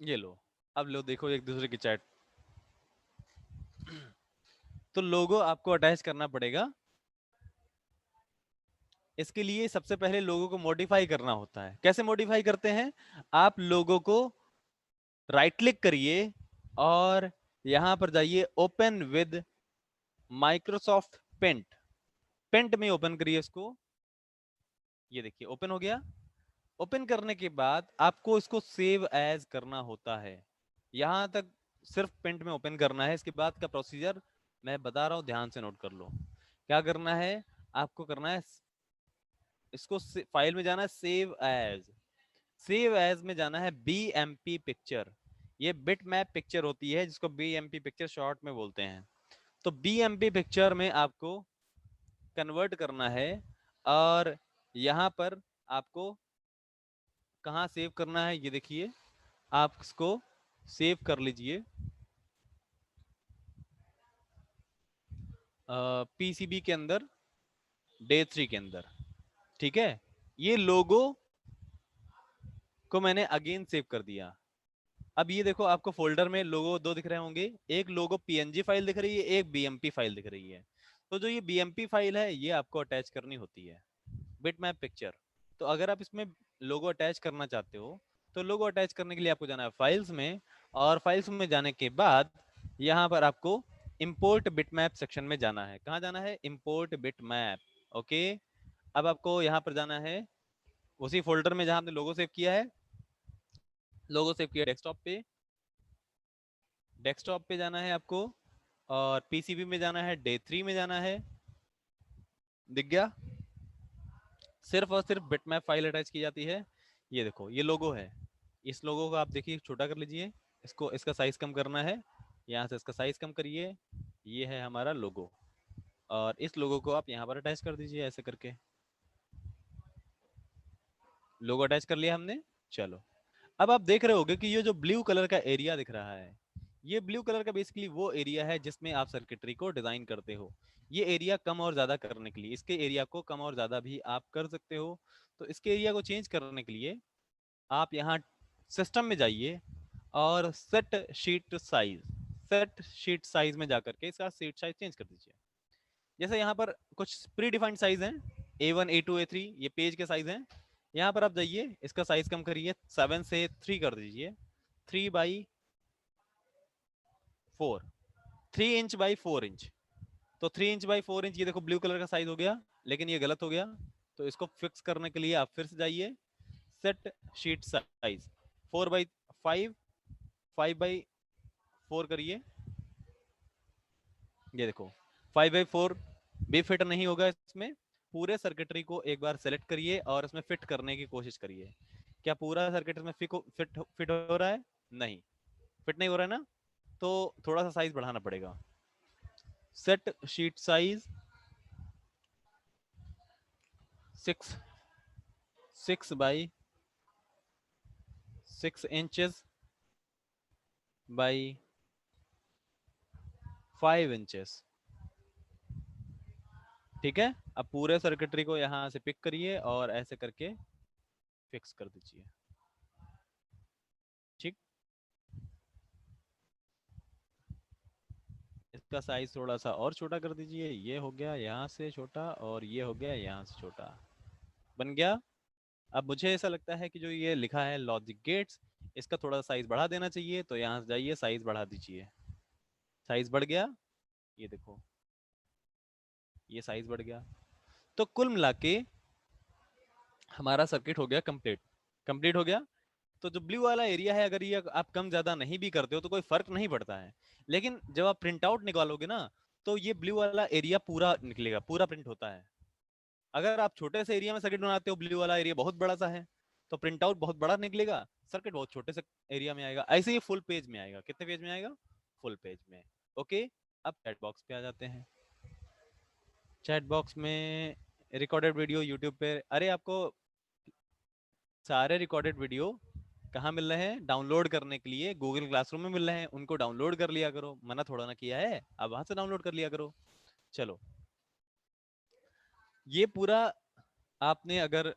ये लो, अब लो देखो एक दूसरे की चैट। तो लोगो आपको अटैच करना पड़ेगा। इसके लिए सबसे पहले लोगो को मॉडिफाई करना होता है। कैसे मॉडिफाई करते हैं, आप लोगो को राइट क्लिक करिए और यहां पर जाइए open with Microsoft paint, paint में ओपन करिए इसको। ये देखिए ओपन हो गया। ओपन करने के बाद आपको इसको सेव एज करना होता है। यहां तक सिर्फ पेंट में ओपन करना है। इसके बाद का प्रोसीजर मैं बता रहा हूं, ध्यान से नोट कर लो। क्या करना है, आपको करना है इसको फाइल में जाना है, सेव एज, सेव एज में जाना है बीएमपी पिक्चर। ये बिट मैप पिक्चर होती है जिसको बीएमपी पिक्चर शॉर्ट में बोलते हैं। तो बीएमपी पिक्चर में आपको कन्वर्ट करना है, और यहां पर आपको कहाँ सेव करना है, ये देखिए आप इसको सेव कर लीजिए पीसीबी के अंदर, डे 3 के अंदर। ठीक है, ये लोगो को मैंने अगेन सेव कर दिया। अब ये देखो आपको फोल्डर में लोगो दो दिख रहे होंगे, एक लोगो पीएनजी फाइल दिख रही है, एक बीएमपी फाइल दिख रही है। तो जो ये बीएमपी फाइल है ये आपको अटैच करनी होती है, बिटमैप पिक्चर। तो अगर आप इसमें लोगो अटैच करना चाहते हो, तो लोगो अटैच करने के लिए आपको जाना है फाइल्स में, और फाइल्स में जाने के बाद यहाँ पर आपको इंपोर्ट बिटमैप सेक्शन में जाना है। कहाँ जाना है, इंपोर्ट बिटमैप। ओके, अब आपको यहाँ पर जाना है उसी फोल्डर में जहां आपने लोगो सेव किया है, लोगो सेव किया डेस्कटॉप पे, डेस्कटॉप पे जाना है आपको, और पीसीबी में जाना है, डे 3 में जाना है। दिख गया, सिर्फ और सिर्फ बिटमैप फाइल अटैच की जाती है। ये देखो ये लोगो है, इस लोगो को आप देखिए छोटा कर लीजिए, इसको इसका साइज कम करना है, यहाँ से इसका साइज कम करिए। ये है हमारा लोगो, और इस लोगो को आप यहाँ पर अटैच कर दीजिए ऐसे करके। लोगो अटैच कर लिया हमने। चलो, अब आप देख रहे होगे कि ये जो ब्लू कलर का एरिया दिख रहा है, ये ब्लू कलर का बेसिकली वो एरिया है जिसमें आप सर्किटरी को डिजाइन करते हो। ये एरिया कम और ज्यादा करने के लिए, इसके एरिया को कम और ज्यादा भी आप कर सकते हो। तो इसके एरिया को चेंज करने के लिए आप यहाँ सिस्टम में जाइए और set sheet size, set sheet size में जाकर के इसका शीट साइज चेंज कर दीजिए। जैसे यहाँ पर कुछ प्री डिफाइंड साइज हैं, A1 A2 A3, ये पेज के साइज हैं। यहाँ पर आप जाइए, इसका साइज कम करिए, 7 से 3 कर दीजिए, 3/4, 3 इंच बाई 4 इंच। तो 3 इंच बाई 4 इंच, ये देखो ब्लू कलर का साइज हो गया, लेकिन ये गलत हो गया। तो इसको फिक्स करने के लिए आप फिर से जाइए, सेट शीट साइज 4/5, 5/4 करिए। ये देखो 5/4 भी फिट नहीं होगा इसमें। पूरे सर्किटरी को एक बार सेलेक्ट करिए और इसमें फिट करने की कोशिश करिए। क्या पूरा सर्किट इसमें फिट हो रहा है, नहीं, फिट नहीं हो रहा है ना, तो थोड़ा सा साइज बढ़ाना पड़ेगा। Set sheet size 6 6/6 inches by 5 inches. ठीक है, अब पूरे सर्किटरी को यहाँ से पिक करिए और ऐसे करके फिक्स कर दीजिए। ठीक, इसका साइज थोड़ा सा और छोटा कर दीजिए, ये हो गया यहाँ से छोटा और ये हो गया यहाँ से छोटा, बन गया। अब मुझे ऐसा लगता है कि जो ये लिखा है लॉजिक गेट्स, इसका थोड़ा साइज बढ़ा देना चाहिए, तो यहाँ से जाइए साइज बढ़ा दीजिए, साइज बढ़ गया, ये देखो ये साइज बढ़ गया। तो कुल मिला के हमारा सर्किट हो गया कंप्लीट, कंप्लीट हो गया। तो जो ब्लू वाला एरिया है, अगर ये आप कम ज्यादा नहीं भी करते हो तो कोई फर्क नहीं पड़ता है, लेकिन जब आप प्रिंट आउट निकालोगे ना, तो ये ब्लू वाला एरिया पूरा निकलेगा, पूरा प्रिंट होता है। अगर आप छोटे से एरिया में सर्किट बनाते हो, ब्लू वाला एरिया बहुत बड़ा सा है, तो प्रिंट आउट बहुत बड़ा निकलेगा, सर्किट बहुत छोटे से एरिया में आएगा। ऐसे ही फुल पेज में आएगा, कितने पेज में आएगा, फुल पेज में। ओके, अब चैट बॉक्स पे आ जाते हैं। चैट बॉक्स में रिकॉर्डेड वीडियो यूट्यूब पे, अरे आपको सारे रिकॉर्डेड वीडियो कहाँ मिल रहे हैं, डाउनलोड करने के लिए गूगल क्लासरूम में मिल रहे हैं, उनको डाउनलोड कर लिया करो, मना थोड़ा ना किया है, अब वहां से डाउनलोड कर लिया करो। चलो, ये पूरा आपने अगर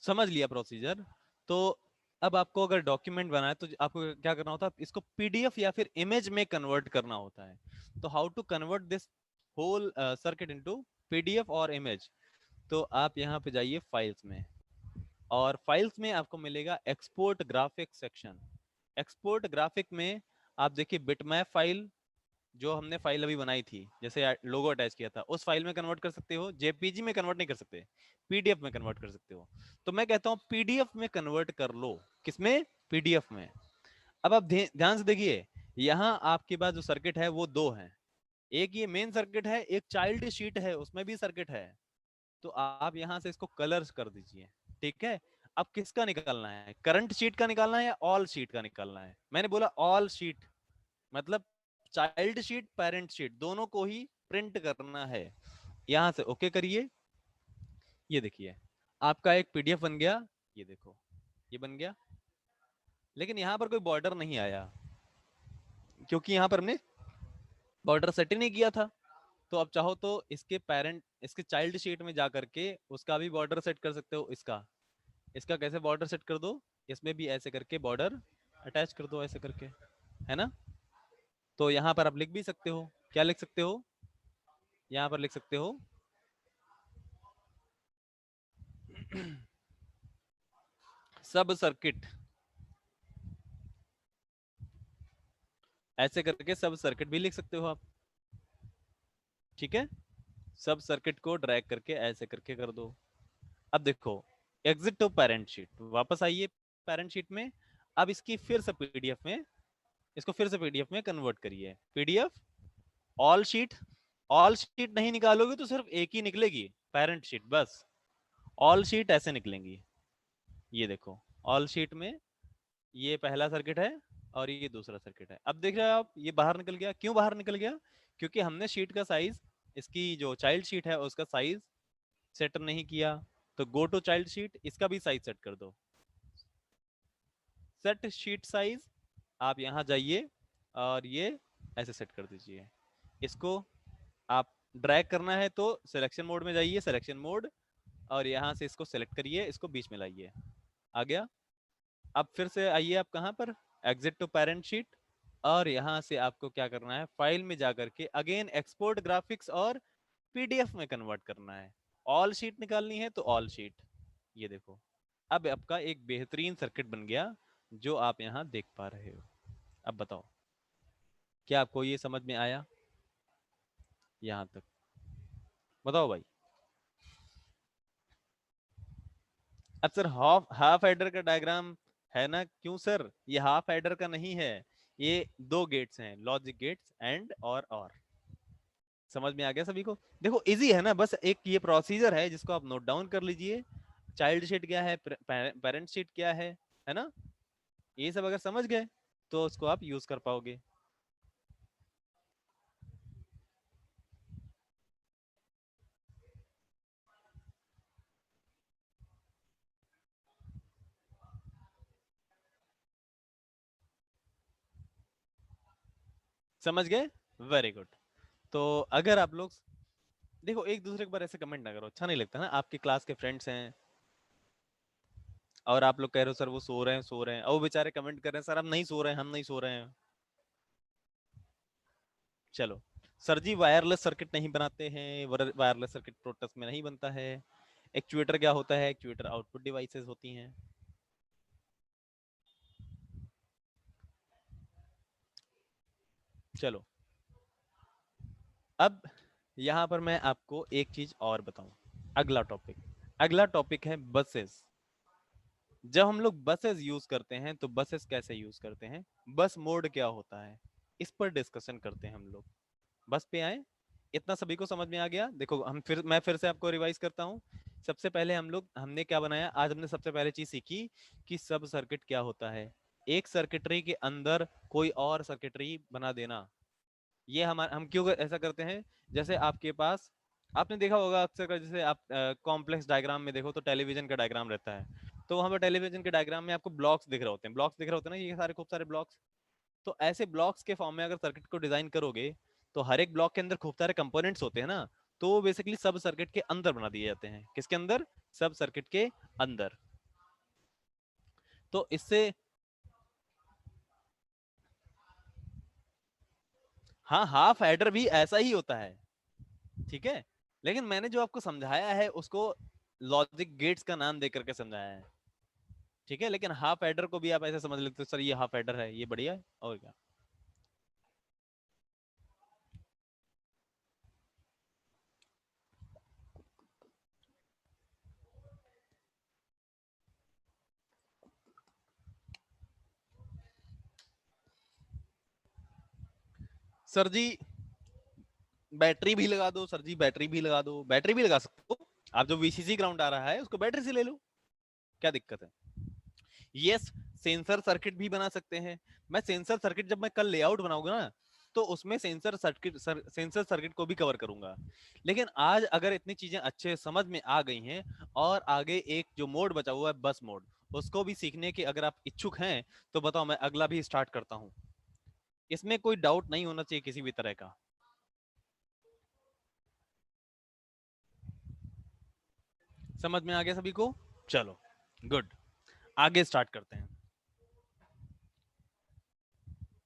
समझ लिया प्रोसीजर, तो अब आपको अगर डॉक्यूमेंट बनाए तो आपको क्या करना होता है, इसको पीडीएफ या फिर इमेज में कन्वर्ट करना होता है। तो how to convert this whole circuit into PDF और इमेज, तो आप यहाँ पे जाइए फाइल्स में, और फाइल्स में आपको मिलेगा export graphic section. Export graphic में आप देखिए बिटमैप फाइल, जो हमने फाइल अभी बनाई थी, जैसे लोगो अटैच किया था, उस फाइल में कन्वर्ट कर सकते हो, जेपीजी में कन्वर्ट नहीं कर सकते, पीडीएफ में कन्वर्ट कर सकते हो। तो मैं कहता हूं पीडीएफ में कन्वर्ट कर लो। किसमें, पीडीएफ में। अब आप ध्यान से देखिए, यहाँ आपके पास जो सर्किट है वो दो है, एक ये मेन सर्किट है, एक चाइल्ड शीट है उसमें भी सर्किट है। तो आप यहाँ से इसको कलर्स कर दीजिए, ठीक है। अब किसका निकालना है, करंट शीट का निकालना है या ऑल शीट का निकालना है, मैंने बोला ऑल शीट, मतलब चाइल्ड शीट पेरेंट शीट दोनों को ही प्रिंट करना है। यहां से ओके करिए, ये देखिए आपका एक पीडीएफ बन गया, ये देखो ये बन गया, लेकिन यहां पर कोई बॉर्डर नहीं आया, क्योंकि यहां पर हमने बॉर्डर सेट ही नहीं किया था। तो अब चाहो तो इसके पेरेंट, इसके चाइल्ड शीट में जा करके उसका भी बॉर्डर सेट कर सकते हो, इसका इसका कैसे बॉर्डर सेट कर दो, इसमें भी ऐसे करके बॉर्डर अटैच कर दो, ऐसे करके, है ना। तो यहां पर आप लिख भी सकते हो, क्या लिख सकते हो, यहां पर लिख सकते हो सब सर्किट, ऐसे करके सब सर्किट भी लिख सकते हो आप, ठीक है। सब सर्किट को ड्रैग करके ऐसे करके कर दो। अब देखो, एग्जिट टू पेरेंट शीट, वापस आइए पेरेंट शीट में। अब इसकी फिर से पीडीएफ में, इसको फिर से पीडीएफ में कन्वर्ट करिए, PDF all sheet. All sheet नहीं निकालोगे तो सिर्फ एक ही निकलेगी, पेरेंट शीट बस, ऑल शीट ऐसे निकलेंगी। ये देखो, ऑल शीट में ये पहला सर्किट है और ये दूसरा सर्किट है। अब देख रहे हो आप, ये बाहर निकल गया, क्यों बाहर निकल गया, क्योंकि हमने शीट का साइज, इसकी जो चाइल्ड शीट है उसका साइज सेट नहीं किया। तो गो टू चाइल्ड शीट, इसका भी साइज सेट कर दो, सेट शीट साइज, आप यहां जाइए और ये ऐसे सेट कर दीजिए। इसको आप ड्रैग करना है तो सिलेक्शन मोड में जाइए, सिलेक्शन मोड, और यहां से इसको सेलेक्ट करिए, इसको बीच में लाइए, आ गया। अब फिर से आइए आप कहां पर, एग्जिट टू पेरेंट शीट, और यहां से आपको क्या करना है, फाइल में जाकर के अगेन एक्सपोर्ट ग्राफिक्स और पीडीएफ में कन्वर्ट करना है। ऑल शीट निकालनी है तो ऑल शीट, ये देखो अब आपका एक बेहतरीन सर्किट बन गया, जो आप यहां देख पा रहे हो। अब बताओ, क्या आपको ये समझ में आया यहां तक, बताओ भाई। अब सर हाफ हाफ एडर का डायग्राम है ना, क्यों सर, ये हाफ एडर का नहीं है, ये दो गेट्स हैं, लॉजिक गेट्स एंड और समझ में आ गया सभी को। देखो इजी है ना, बस एक ये प्रोसीजर है जिसको आप नोट डाउन कर लीजिए, चाइल्ड शीट क्या है, पेरेंट शीट क्या है ना, ये सब अगर समझ गए तो उसको आप यूज कर पाओगे। समझ गए, वेरी गुड। तो अगर आप लोग देखो, एक दूसरे के बार ऐसे कमेंट ना करो, अच्छा नहीं लगता ना, आपकी क्लास के फ्रेंड्स हैं, और आप लोग कह रहे हो सर वो सो रहे हैं सो रहे हैं, और वो बेचारे कमेंट कर रहे हैं सर हम नहीं सो रहे हैं हम नहीं सो रहे हैं। चलो सर जी वायरलेस सर्किट नहीं बनाते हैं, वायरलेस सर्किट प्रोटोस में नहीं बनता है। एक्चुएटर क्या होता है? एक्चुएटर आउटपुट डिवाइसेस होती हैं। चलो अब यहाँ पर मैं आपको एक चीज और बताऊं। अगला टॉपिक है बसेस। जब हम लोग बसेस यूज करते हैं तो बसेस कैसे यूज करते हैं, बस मोड क्या होता है, इस पर डिस्कशन करते हैं हम लोग। बस पे आए, इतना सभी को समझ में आ गया? देखो मैं फिर से आपको रिवाइज करता हूँ। सबसे पहले हमने क्या बनाया आज? हमने सबसे पहले चीज सीखी कि सब सर्किट क्या होता है, एक सर्किटरी के अंदर कोई और सर्किटरी बना देना। ये हम क्यों ऐसा करते हैं? जैसे आपके पास, आपने देखा होगा अक्सर जैसे आप कॉम्प्लेक्स डायग्राम में देखो तो टेलीविजन का डायग्राम रहता है, तो वहां पर टेलीविजन के डायग्राम में आपको ब्लॉक्स दिख रहे होते हैं, ब्लॉक्स दिख रहे होते हैं ना, ये सारे खूब सारे ब्लॉक्स। तो ऐसे ब्लॉक्स के फॉर्म में अगर सर्किट को डिजाइन करोगे तो हर एक ब्लॉक के अंदर खूब सारे कंपोनेंट्स होते हैं ना, तो वो बेसिकली सब सर्किट के अंदर बना दिए जाते हैं। किसके अंदर? सब सर्किट के अंदर। तो इससे, हाँ हाफ एडर भी ऐसा ही होता है, ठीक है। लेकिन मैंने जो आपको समझाया है उसको लॉजिक गेट्स का नाम दे करके समझाया है, ठीक है। लेकिन हाफ एडर को भी आप ऐसे समझ लेते हो सर ये हाफ एडर है, ये बढ़िया है और क्या। सर जी बैटरी भी लगा दो, सर जी बैटरी भी लगा दो, बैटरी भी लगा सकते हो आप। जो वीसीसी ग्राउंड आ रहा है उसको बैटरी से ले लो, क्या दिक्कत है? यस, सेंसर सर्किट भी बना सकते हैं। मैं सेंसर सर्किट जब मैं कल लेआउट बनाऊंगा ना, तो उसमें सेंसर सर्किट को भी कवर करूंगा। लेकिन आज अगर इतनी चीजें अच्छे समझ में आ गई हैं, और आगे एक जो मोड बचा हुआ है बस मोड, उसको भी सीखने के अगर आप इच्छुक हैं तो बताओ, मैं अगला भी स्टार्ट करता हूं। इसमें कोई डाउट नहीं होना चाहिए किसी भी तरह का। समझ में आ गया सभी को? चलो गुड, आगे स्टार्ट करते हैं।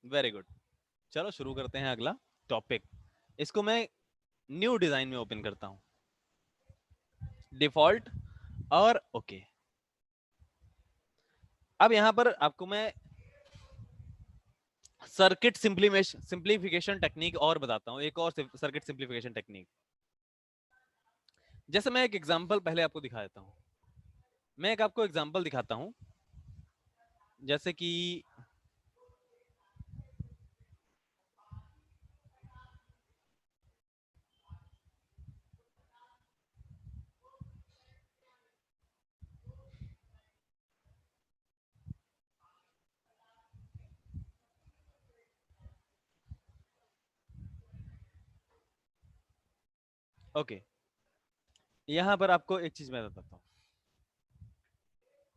वेरी गुड, चलो शुरू करते हैं अगला टॉपिक। इसको मैं न्यू डिजाइन में ओपन करता हूं, डिफॉल्ट और ओके। अब यहां पर आपको मैं सर्किट सिंप्लीफिकेशन टेक्निक और बताता हूं, एक और सर्किट सिंप्लीफिकेशन टेक्निक। जैसे मैं एक एग्जांपल पहले आपको दिखा देता हूं, मैं एक आपको एग्जांपल दिखाता हूं। जैसे कि ओके, यहां पर आपको एक चीज मैं बताता हूं।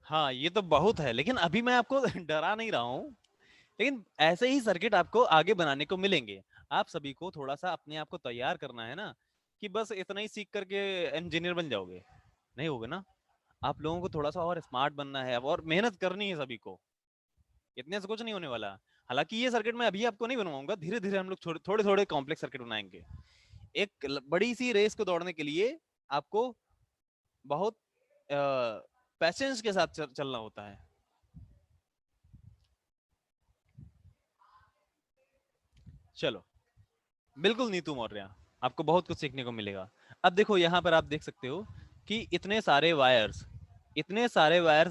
हाँ ये तो बहुत है, लेकिन अभी मैं आपको डरा नहीं रहा हूं। लेकिन ऐसे ही सर्किट आपको आगे बनाने को मिलेंगे। आप सभी को थोड़ा सा अपने आप को तैयार करना है ना, कि बस इतना ही सीख करके इंजीनियर बन जाओगे, नहीं होगे ना। आप लोगों को थोड़ा सा और स्मार्ट बनना है और मेहनत करनी है सभी को, इतने से कुछ नहीं होने वाला। हालांकि ये सर्किट मैं अभी आपको नहीं बनवाऊंगा, धीरे धीरे हम लोग थोड़े थोड़े कॉम्प्लेक्स सर्किट बनाएंगे। एक बड़ी सी रेस को दौड़ने के लिए आपको बहुत पैशंस के साथ चलना होता है। चलो बिल्कुल नीतू मौर्य, आपको बहुत कुछ सीखने को मिलेगा। अब देखो यहाँ पर आप देख सकते हो कि इतने सारे वायर्स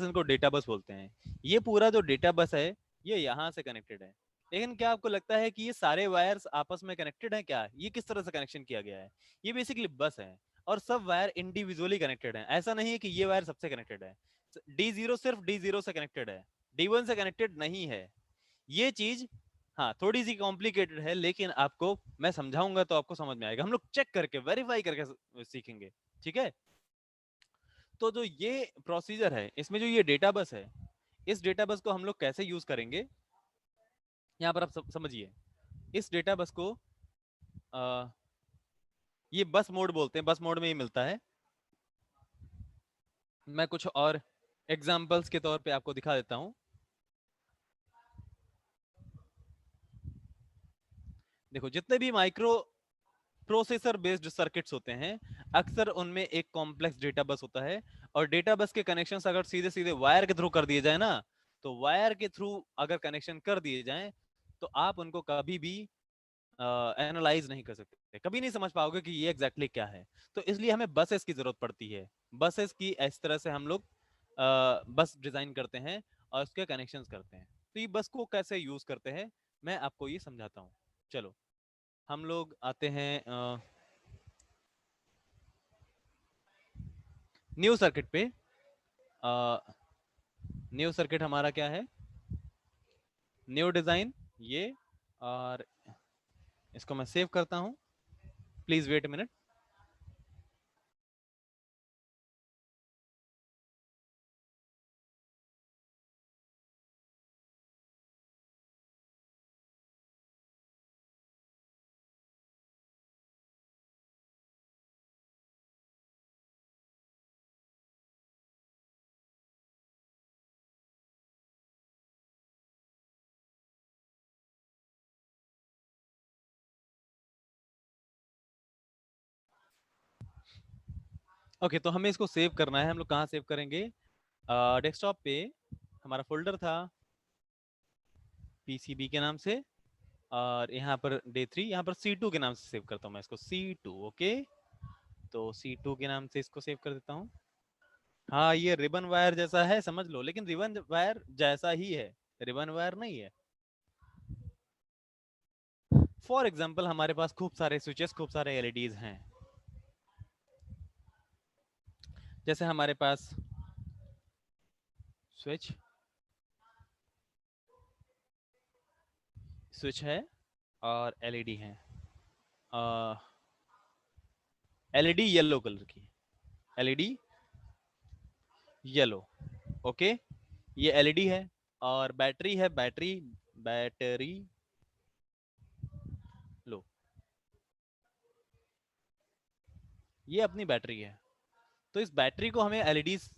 इनको डेटा बस बोलते हैं। ये पूरा जो डेटा बस है ये यहाँ से कनेक्टेड है। लेकिन क्या आपको लगता है कि ये सारे वायर्स आपस में कनेक्टेड है? क्या ये किस तरह से कनेक्शन किया गया है? ये बेसिकली बस है, और सब वायर इंडिविजुअली कनेक्टेड है। ऐसा नहीं है कि ये वायर सबसे कनेक्टेड है। D0 सिर्फ D0 से कनेक्टेड है, D1 से कनेक्टेड नहीं है। ये चीज हाँ थोड़ी सी कॉम्प्लिकेटेड है, लेकिन आपको मैं समझाऊंगा तो आपको समझ में आएगा। हम लोग चेक करके वेरीफाई करके सीखेंगे, ठीक है। तो जो ये प्रोसीजर है, इसमें जो ये डेटा बस है, इस डेटा बस को हम लोग कैसे यूज करेंगे, यहाँ पर आप समझिए। इस डेटा बस को आ, ये बस मोड बोलते हैं, बस मोड में ही मिलता है। मैं कुछ और एग्जाम्पल्स के तौर पे आपको दिखा देता हूं। देखो जितने भी माइक्रो प्रोसेसर बेस्ड सर्किट्स होते हैं, अक्सर उनमें एक कॉम्प्लेक्स डेटा बस होता है, और डेटा बस के कनेक्शंस अगर सीधे सीधे वायर के थ्रू कर दिए जाए ना, तो वायर के थ्रू अगर कनेक्शन कर दिए जाए तो आप उनको कभी भी एनालाइज नहीं कर सकते, कभी नहीं समझ पाओगे कि ये एग्जैक्टली क्या है। तो इसलिए हमें बसेस की जरूरत पड़ती है। बसेस की इस तरह से हम लोग बस डिजाइन करते हैं और उसके कनेक्शंस करते हैं। तो ये बस को कैसे यूज करते हैं मैं आपको ये समझाता हूँ। चलो हम लोग आते हैं न्यू सर्किट पे। न्यू सर्किट हमारा क्या है, न्यू डिजाइन ये, और इसको मैं सेव करता हूं। Please wait minute. ओके तो हमें इसको सेव करना है। हम लोग कहाँ सेव करेंगे, डेस्कटॉप पे हमारा फोल्डर था पीसीबी के नाम से, और यहाँ पर डे 3, यहाँ पर C2 के नाम से सेव करता हूँ मैं इसको, C2। ओके तो C2 के नाम से इसको सेव कर देता हूँ। हाँ ये रिबन वायर जैसा है समझ लो, लेकिन रिबन वायर जैसा ही है, रिबन वायर नहीं है। फॉर एग्जाम्पल हमारे पास खूब सारे स्विचेस, खूब सारे एलईडीज हैं। जैसे हमारे पास स्विच स्विच है और एलईडी है। एलईडी येलो कलर की, एलईडी येलो। ओके ये एलईडी है, और बैटरी है, बैटरी बैटरी लो, ये अपनी बैटरी है। तो इस बैटरी को हमें एलईडीज,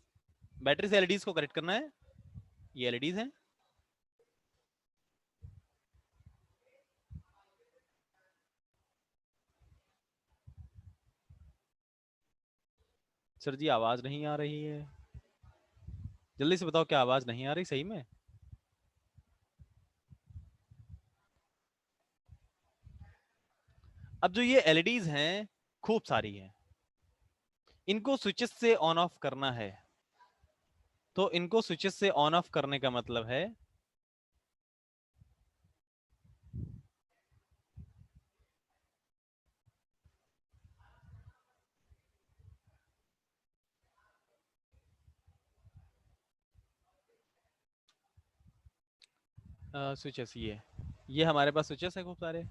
बैटरी से एलईडीज को कनेक्ट करना है। ये एलईडीज हैं। सर जी आवाज नहीं आ रही है, जल्दी से बताओ क्या आवाज नहीं आ रही सही में। अब जो ये एलईडीज हैं खूब सारी हैं, इनको स्विचेस से ऑन ऑफ करना है। तो इनको स्विचेस से ऑन ऑफ करने का मतलब है, स्विचेस ये हमारे पास स्विचेस है खूब सारे।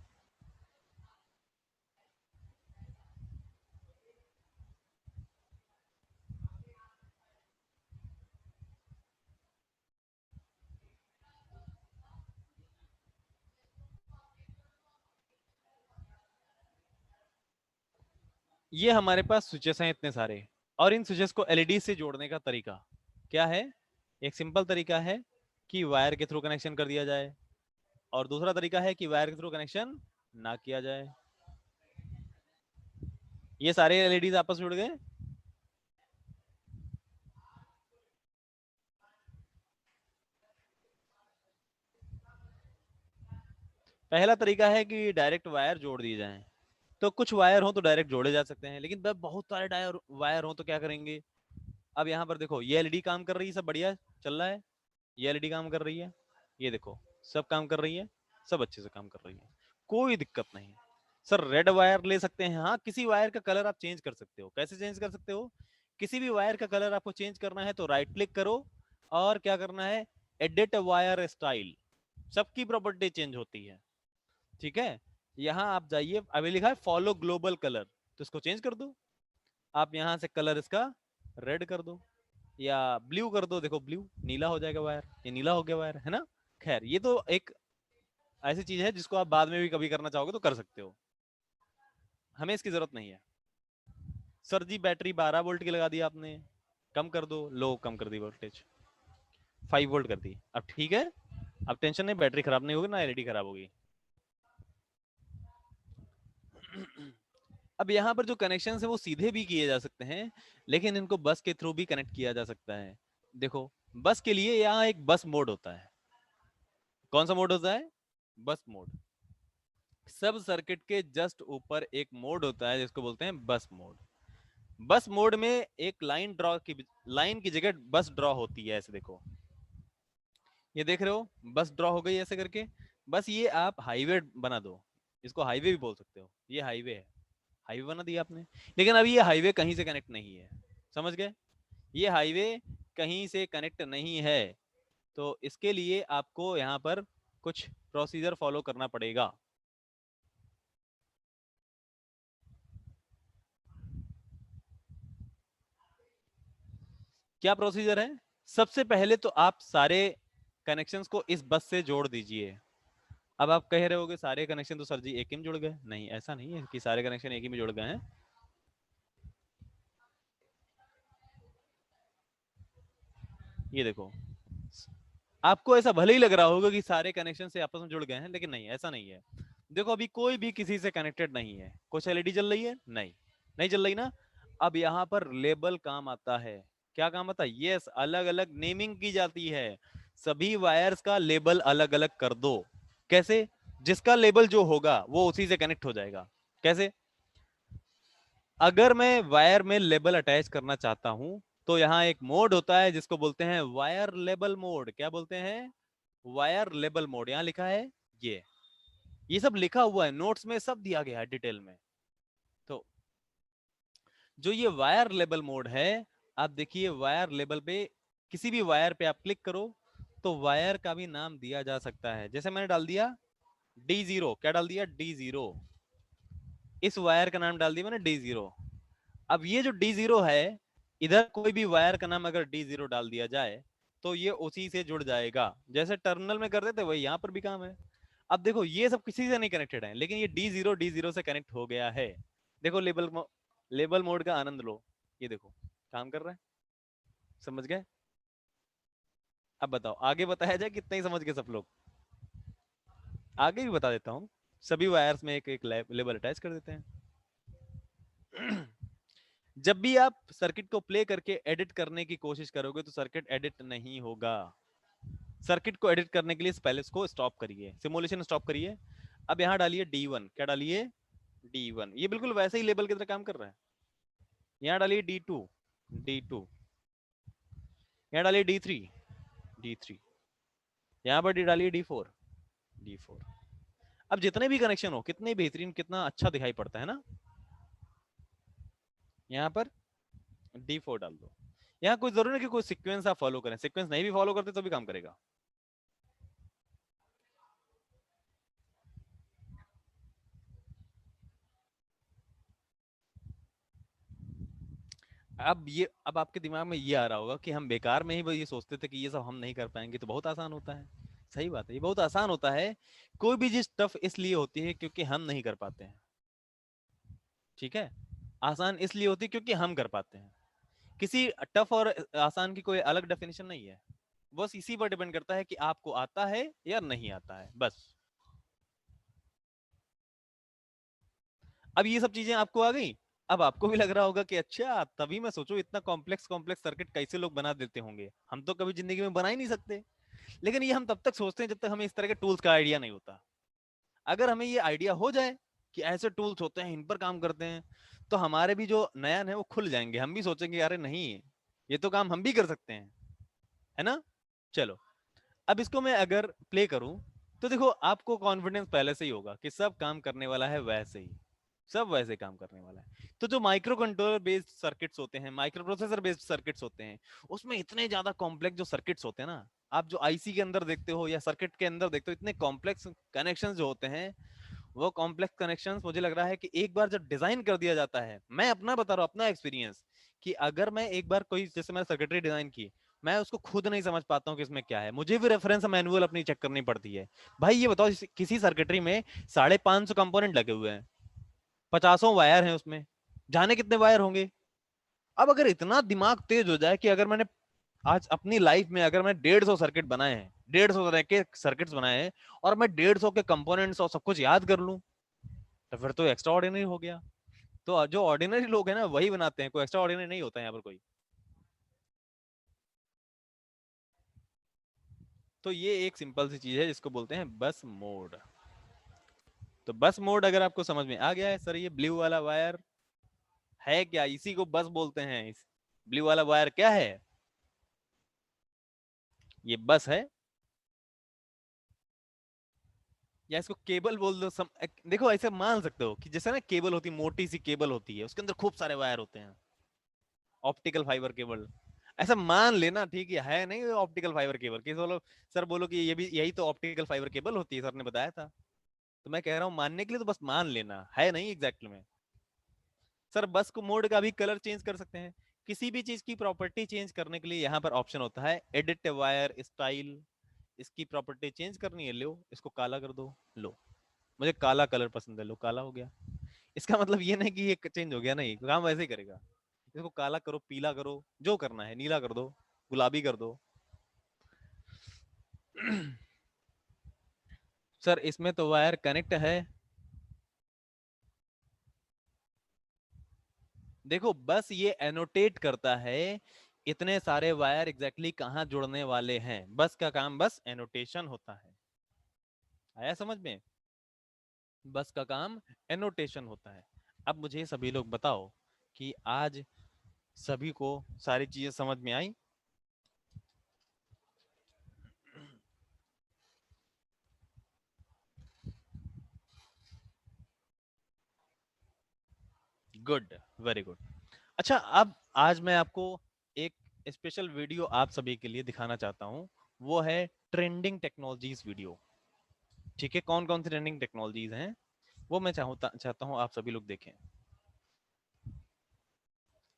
ये हमारे पास स्विचेस हैं इतने सारे, और इन स्विचेस को एलईडी से जोड़ने का तरीका क्या है। एक सिंपल तरीका है कि वायर के थ्रू कनेक्शन कर दिया जाए, और दूसरा तरीका है कि वायर के थ्रू कनेक्शन ना किया जाए। ये सारे एलईडीज आपस में जुड़ गए। पहला तरीका है कि डायरेक्ट वायर जोड़ दिए जाएं। तो कुछ वायर हो तो डायरेक्ट जोड़े जा सकते हैं, लेकिन जब बहुत सारे डायर वायर हो तो क्या करेंगे। अब यहाँ पर देखो ये एलईडी काम कर रही है, सब बढ़िया चल रहा है। ये एलईडी काम कर रही है, ये देखो सब काम कर रही है, सब अच्छे से काम कर रही है, कोई दिक्कत नहीं। सर रेड वायर ले सकते हैं, हाँ किसी वायर का कलर आप चेंज कर सकते हो। कैसे चेंज कर सकते हो, किसी भी वायर का कलर आपको चेंज करना है तो राइट क्लिक करो, और क्या करना है, एडिट वायर स्टाइल। सबकी प्रॉपर्टी चेंज होती है, ठीक है। यहाँ आप जाइए, अभी लिखा है फॉलो ग्लोबल कलर, तो इसको चेंज कर दो। आप यहाँ से कलर इसका रेड कर दो, या ब्लू कर दो। देखो ब्लू, नीला हो जाएगा वायर, ये नीला हो गया वायर, है ना। खैर ये तो एक ऐसी चीज है जिसको आप बाद में भी कभी करना चाहोगे तो कर सकते हो, हमें इसकी जरूरत नहीं है। सर जी बैटरी 12 वोल्ट की लगा दी आपने, कम कर दो। लो कम कर दी वोल्टेज। 5 वोल्ट कर दी। अब ठीक है, अब टेंशन नहीं, बैटरी खराब नहीं होगी ना एलईडी खराब होगी। अब यहाँ पर जो कनेक्शन है वो सीधे भी किए जा सकते हैं, लेकिन इनको बस के थ्रू भी कनेक्ट किया जा सकता है। देखो, बस के लिए यहाँ एक बस मोड होता है। कौन सा मोड होता है? बस मोड। सब सर्किट के जस्ट ऊपर एक मोड होता है जिसको बोलते हैं बस मोड। बस मोड में एक लाइन की जगह बस ड्रॉ होती है। ऐसे देखो, ये देख रहे हो, बस ड्रॉ हो गई ऐसे करके। बस ये आप हाईवे बना दो, इसको हाईवे भी बोल सकते हो, ये हाईवे है, हाईवे बना दिया आपने। लेकिन अभी ये हाईवे कहीं से कनेक्ट नहीं है, समझ गए? ये हाईवे कहीं से कनेक्ट नहीं है, तो इसके लिए आपको यहाँ पर कुछ प्रोसीजर फॉलो करना पड़ेगा। क्या प्रोसीजर है? सबसे पहले तो आप सारे कनेक्शंस को इस बस से जोड़ दीजिए। अब आप कह रहे होगे सारे कनेक्शन तो सर जी एक ही में जुड़ गए। नहीं, ऐसा नहीं है कि सारे कनेक्शन एक ही में जुड़ गए हैं। ये देखो, आपको ऐसा भले ही लग रहा होगा कि सारे कनेक्शन से आपस में जुड़ गए हैं, लेकिन नहीं, ऐसा नहीं है। देखो, अभी कोई भी किसी से कनेक्टेड नहीं है। कुछ एलईडी जल रही है? नहीं, नहीं जल रही ना। अब यहाँ पर लेबल काम आता है। क्या काम आता है? यस, अलग अलग नेमिंग की जाती है। सभी वायर्स का लेबल अलग अलग कर दो। कैसे? जिसका लेबल जो होगा वो उसी से कनेक्ट हो जाएगा। कैसे? अगर मैं वायर में लेबल अटैच करना चाहता हूं, तो यहां एक मोड होता है जिसको बोलते हैं वायर लेबल मोड। क्या बोलते हैं? Wire label mode. यहां लिखा है, ये सब लिखा हुआ है नोट्स में, सब दिया गया है डिटेल में। तो जो ये वायर लेबल मोड है, आप देखिए वायर लेबल पे, किसी भी वायर पे आप क्लिक करो तो वायर का भी नाम दिया जा सकता है। जैसे मैंने डाल दिया D0। क्या डाल दिया? D0। इस वायर का नाम डाल दिया मैंने D0। अब ये जो D0 है, इधर कोई भी वायर का नाम अगर D0 डाल दिया जाए तो ये उसी से जुड़ जाएगा। जैसे टर्मिनल में कर देते वही यहाँ पर भी काम है। अब देखो, ये सब किसी से नहीं कनेक्टेड है, लेकिन ये D0 से कनेक्ट हो गया है। देखो, लेबल मोड का आनंद लो। ये देखो, काम कर रहा है। समझ गए? अब बताओ, आगे बताया जाए? कितना ही समझ गए सब लोग? आगे भी बता देता हूँ। सभी वायर्स में एक एक लेबल अटैच कर देते हैं। जब भी आप सर्किट को प्ले करके एडिट करने की कोशिश करोगे तो सर्किट एडिट नहीं होगा। सर्किट को एडिट करने के लिए पहले इसको स्टॉप करिए, सिमुलेशन स्टॉप करिए। अब यहां डालिए D1। क्या डालिए? D1। ये बिल्कुल वैसे ही लेबल की तरह काम कर रहा है। यहां डालिए D2। D2। यहां डालिए D3। D3। यहां पर डालिए D4। D4। अब जितने भी कनेक्शन हो, कितने बेहतरीन, कितना अच्छा दिखाई पड़ता है ना। यहाँ पर D4 डाल दो। यहाँ कोई जरूरी नहीं कि कोई सीक्वेंस आप फॉलो करें, सीक्वेंस नहीं भी फॉलो करते तो भी काम करेगा। अब आपके दिमाग में ये आ रहा होगा कि हम बेकार में ही ये सोचते थे कि ये सब हम नहीं कर पाएंगे, तो बहुत आसान होता है। सही बात है, ये बहुत आसान होता है। कोई भी चीज टफ इसलिए होती है क्योंकि हम नहीं कर पाते हैं। ठीक है? आसान इसलिए होती है क्योंकि हम कर पाते हैं। किसी टफ और आसान की कोई अलग डेफिनेशन नहीं है। बस इसी पर डिपेंड करता है कि आपको आता है या नहीं आता है, बस। अब ये सब चीजें आपको आ गई। अब आपको भी लग रहा होगा कि अच्छा, तभी मैं सोचूं इतना कॉम्प्लेक्स कॉम्प्लेक्स सर्किट कैसे लोग बना देते होंगे, हम तो कभी जिंदगी में बना ही नहीं सकते। लेकिन ये हम तब तक सोचते हैं जब तक हमें इस तरह के टूल्स का आइडिया नहीं होता। अगर हमें ये आइडिया हो जाए कि ऐसे टूल्स होते हैं, इन पर काम करते हैं, तो हमारे भी जो नयन है वो खुल जाएंगे। हम भी सोचेंगे अरे नहीं, ये तो काम हम भी कर सकते हैं, है ना। चलो, अब इसको मैं अगर प्ले करूं तो देखो, आपको कॉन्फिडेंस पहले से ही होगा कि सब काम करने वाला है वैसे ही, सब वैसे काम करने वाला है। तो जो माइक्रो कंट्रोलर बेस्ड सर्किट्स होते हैं, माइक्रो प्रोसेसर बेस्ड सर्किट्स होते हैं, उसमें इतने ज्यादा कॉम्प्लेक्स जो सर्किट्स होते हैं ना, आप जो आईसी के अंदर देखते हो या सर्किट के अंदर देखते हो, इतने कॉम्प्लेक्स कनेक्शंस जो होते हैं, वो कॉम्प्लेक्स कनेक्शंस मुझे लग रहा है कि एक बार जब डिजाइन कर दिया जाता है, मैं अपना बता रहा हूँ, अपना एक्सपीरियंस, कि अगर मैं एक बार कोई, जैसे मैंने सर्किटरी डिजाइन की, मैं उसको खुद नहीं समझ पाता हूँ कि इसमें क्या है, मुझे भी रेफरेंस मैनुअल अपनी चेक करनी पड़ती है। भाई ये बताओ, किसी सर्किटरी में 550 कंपोनेंट लगे हुए हैं, 50 वायर हैं उसमें, जाने कितने वायर होंगे। अब अगर इतना दिमाग तेज हो जाए कि अगर मैंने आज अपनी लाइफ में अगर मैं 150 सर्किट बनाए हैं, 150 तरह के सर्किट्स बनाए हैं, और मैं 150 के कंपोनेंट्स और सब कुछ याद कर लूं, तो फिर तो एक्स्ट्रा ऑर्डिनरी हो गया। तो जो ऑर्डिनरी लोग हैं ना वही बनाते हैं, कोई एक्स्ट्रा ऑर्डिनरी नहीं होता है यहाँ पर कोई। तो ये एक सिंपल सी चीज है जिसको बोलते हैं बस मोड। तो बस मोड अगर आपको समझ में आ गया है, सर ये ब्लू वाला वायर है क्या, इसी को बस बोलते हैं। इस ब्लू वाला वायर क्या है, ये बस है, या इसको केबल बोल दो। देखो ऐसे मान सकते हो कि जैसे ना केबल होती, मोटी सी केबल होती है, उसके अंदर खूब सारे वायर होते हैं, ऑप्टिकल फाइबर केबल। ऐसा मान लेना, ठीक है नहीं ऑप्टिकल फाइबर केबल, किसी बोलो सर बोलो कि ये भी यही तो ऑप्टिकल फाइबर केबल होती है, सर ने बताया था। तो मैं कह रहा हूँ मानने के लिए तो बस मान लेना, है नहीं एग्जैक्ट में। सर बस को मोड का भी कलर चेंज कर सकते हैं, किसी भी चीज की प्रॉपर्टी चेंज करने के लिए यहाँ पर ऑप्शन होता है एडिट वायर स्टाइल। इसकी प्रॉपर्टी चेंज करनी है, लो इसको काला कर दो, लो मुझे काला कलर पसंद है, लो काला हो गया। इसका मतलब ये नहीं कि ये चेंज हो गया, नहीं काम वैसे ही करेगा। इसको काला करो, पीला करो, जो करना है, नीला कर दो, गुलाबी कर दो। सर इसमें तो वायर कनेक्ट है। देखो बस ये एनोटेट करता है इतने सारे वायर एग्जैक्टली कहाँ जुड़ने वाले हैं, बस का काम बस एनोटेशन होता है। आया समझ में, बस का काम एनोटेशन होता है। अब मुझे सभी लोग बताओ कि आज सभी को सारी चीजें समझ में आई। Good, very good. अच्छा, अब आज मैं आपको एक स्पेशल वीडियो आप सभी के लिए दिखाना चाहता हूँ, वो है ट्रेंडिंग टेक्नोलॉजीज वीडियो। ठीक है, कौन कौन सी ट्रेंडिंग टेक्नोलॉजीज हैं वो मैं चाहता हूँ आप सभी लोग देखें।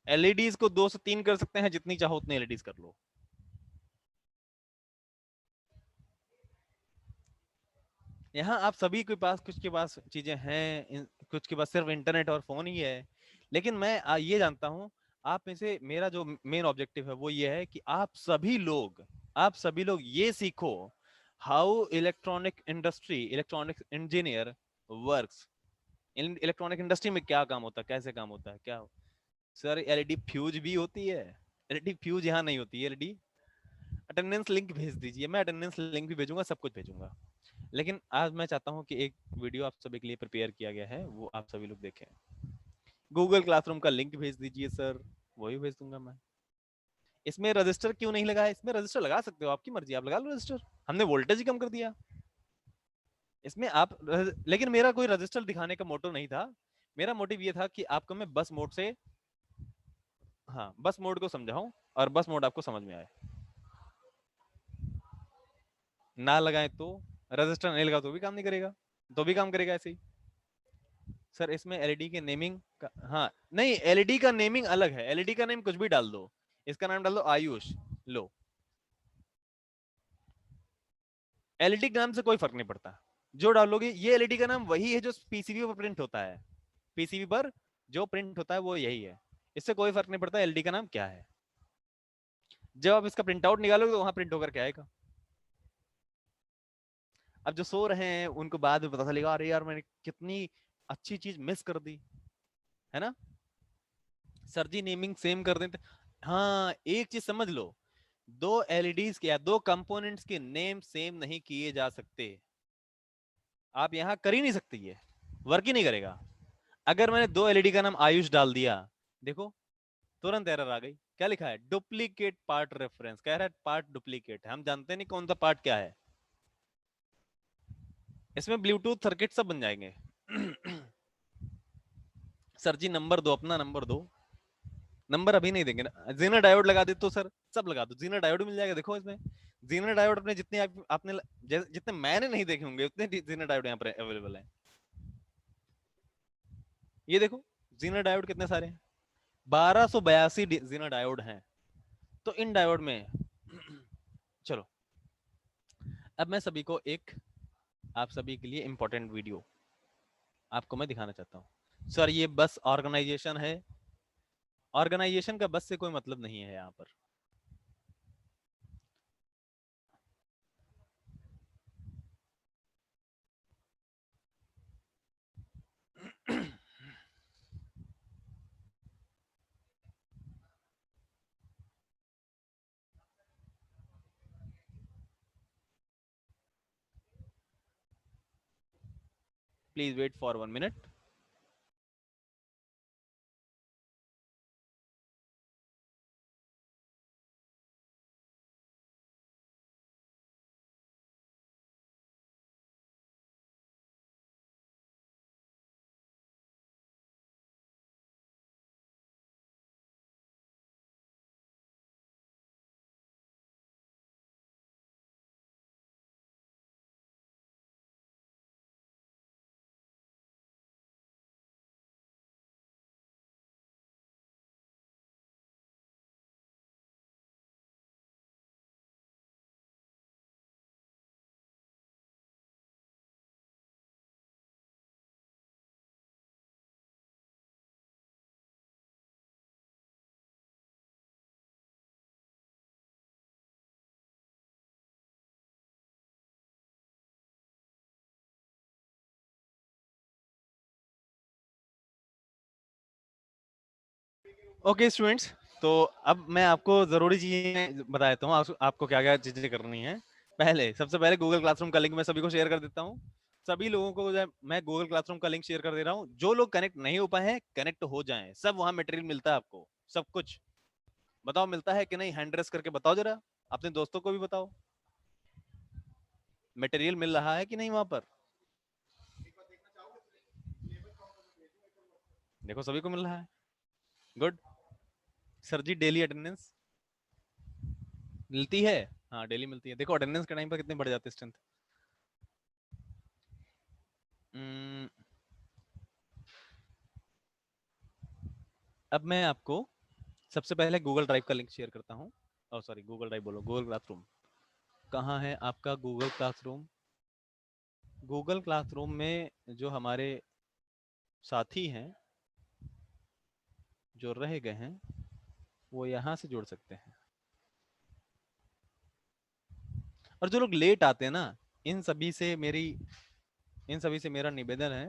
एलईडीज को 2 से 3 कर सकते हैं, जितनी चाहो उतनी एलईडीज कर लो। यहाँ आप सभी के पास, कुछ के पास चीजें हैं, कुछ के पास सिर्फ इंटरनेट और फोन ही है। लेकिन मैं ये जानता हूँ, आप में से मेरा जो मेन ऑब्जेक्टिव है वो ये है कि आप सभी लोग ये सीखो how electronic industry, electronic engineer works. Electronic industry में क्या काम होता है, कैसे काम होता है, क्या। सर एलईडी फ्यूज भी होती है, एलईडी फ्यूज यहाँ नहीं होती है। एलईडी अटेंडेंस लिंक भेज दीजिए, मैं अटेंडेंस लिंक भी भेजूंगा, सब कुछ भेजूंगा। लेकिन आज मैं चाहता हूँ कि एक वीडियो आप सभी के लिए प्रिपेयर किया गया है, वो आप सभी लोग देखें। गूगल क्लासरूम का लिंक भेज दीजिए सर, वही भेज दूंगा मैं। इसमें रजिस्टर क्यों नहीं लगा है, इसमें रजिस्टर लगा सकते हो, आपकी मर्जी, आप लगा लो रजिस्टर, हमने वोल्टेज ही कम कर दिया इसमें। लेकिन मेरा कोई रजिस्टर दिखाने का मोटिव नहीं था। मेरा मोटिव ये था कि आपको मैं बस मोड से, हाँ बस मोड को समझाऊं, और बस मोड आपको समझ में आए। ना लगाए तो, रजिस्टर नहीं लगा तो भी काम नहीं करेगा, तो भी काम करेगा ऐसे ही। सर इसमें एलईडी के नेमिंग का, हाँ नहीं, एलईडी का नेमिंग अलग है, एलईडी का नेम कुछ भी डाल दो, इसका नाम डाल दो आयुष, लो। एलईडी के नाम से कोई फर्क नहीं पड़ता, जो डालोगे ये एलईडी का नाम वही है जो पीसीबी पर प्रिंट होता है, पीसीबी पर जो प्रिंट होता है वो यही है, इससे कोई फर्क नहीं पड़ता एलईडी का नाम क्या है। जब आप इसका प्रिंट आउट निकालोगे तो वहां प्रिंट होकर के आएगा। अब जो सो रहे हैं उनको बाद में पता चलेगा, अरे यार मैंने कितनी अच्छी चीज मिस कर दी, है ना। सर जी नेमिंग सेम कर देते। हाँ एक चीज समझ लो, दो एलईडीज के या दो कंपोनेंट्स के नेम सेम नहीं किए जा सकते। आप यहां कर ही नहीं सकते, ये वर्क ही नहीं करेगा। अगर मैंने दो एलईडी का नाम आयुष डाल दिया, देखो तुरंत एरर आ गई। क्या लिखा है, डुप्लीकेट पार्ट रेफरेंस, कह रहा है पार्ट डुप्लीकेट है, हम जानते नहीं कौन सा पार्ट क्या है। इसमें ब्लूटूथ सर्किट सब बन जाएंगे। सर जी नंबर दो, अपना नंबर दो। नंबर अभी नहीं देंगे ना, जीना डायोड लगा दे तो सर सब लगा दो, जीना डायोड मिल जाएगा। देखो इसमें जीना डायोड अपने जितने आपने जितने मैंने नहीं देखे होंगे उतने जीना डायोड यहाँ पर अवेलेबल है। ये देखो जीना डायोड कितने सारे हैं, 1282 जीना डायोड हैं। तो इन डायोड में चलो, अब मैं सभी को एक, आप सभी के लिए इंपॉर्टेंट वीडियो आपको मैं दिखाना चाहता हूँ। सर ये बस ऑर्गेनाइजेशन है, ऑर्गेनाइजेशन का बस से कोई मतलब नहीं है यहाँ पर। Please wait for 1 minute. Okay students, तो अब मैं आपको ज़रूरी चीज़ें बता देता हूँ, आपको क्या-क्या चीज़ें करनी है। पहले सबसे पहले गूगल क्लासरूम का लिंक मैं सभी को शेयर कर देता हूँ। सभी लोगों को जो है मैं गूगल क्लासरूम का लिंक शेयर कर दे रहा हूँ। जो लोग कनेक्ट नहीं हो पाए हैं, कनेक्ट हो जाएँ। सब वहाँ मटेरियल मिलता है आपको, सब कुछ। बताओ मिलता है कि नहीं? हैंड रेज़ करके बताओ ज़रा, अपने दोस्तों को भी बताओ। मटेरियल मिल रहा है कि नहीं वहाँ पर? देखो सभी को मिल रहा है। गुड। सर जी डेली अटेंडेंस मिलती है? हाँ, डेली मिलती है। देखो अटेंडेंस के टाइम पर कितने बढ़ जाते हैं स्ट्रेंथ। उम, अब मैं आपको सबसे पहले गूगल ड्राइव का लिंक शेयर करता हूँ। ओह सॉरी, गूगल ड्राइव बोलो, गूगल क्लासरूम। कहाँ है आपका गूगल क्लासरूम? गूगल क्लासरूम में जो हमारे साथी हैं, जो रह गए हैं, वो यहाँ से जुड़ सकते हैं। और जो लोग लेट आते हैं ना, इन सभी से मेरी इन सभी से मेरा निवेदन है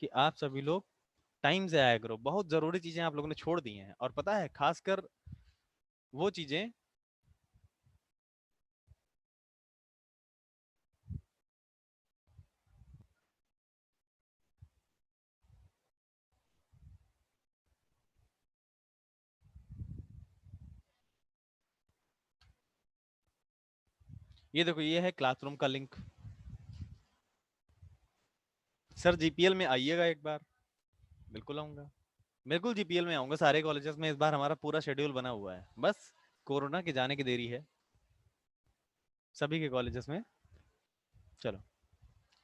कि आप सभी लोग टाइम से आया करो। बहुत ज़रूरी चीज़ें आप लोगों ने छोड़ दी हैं, और पता है खासकर वो चीज़ें। ये देखो, ये है क्लासरूम का लिंक। सर जीपीएल में आइएगा एक बार। बिल्कुल आऊँगा। बिल्कुल जीपीएल में आऊँगा। सारे कॉलेजेस में इस बार हमारा पूरा शेड्यूल बना हुआ है। बस कोरोना के जाने की देरी है सभी के कॉलेजेस में। चलो,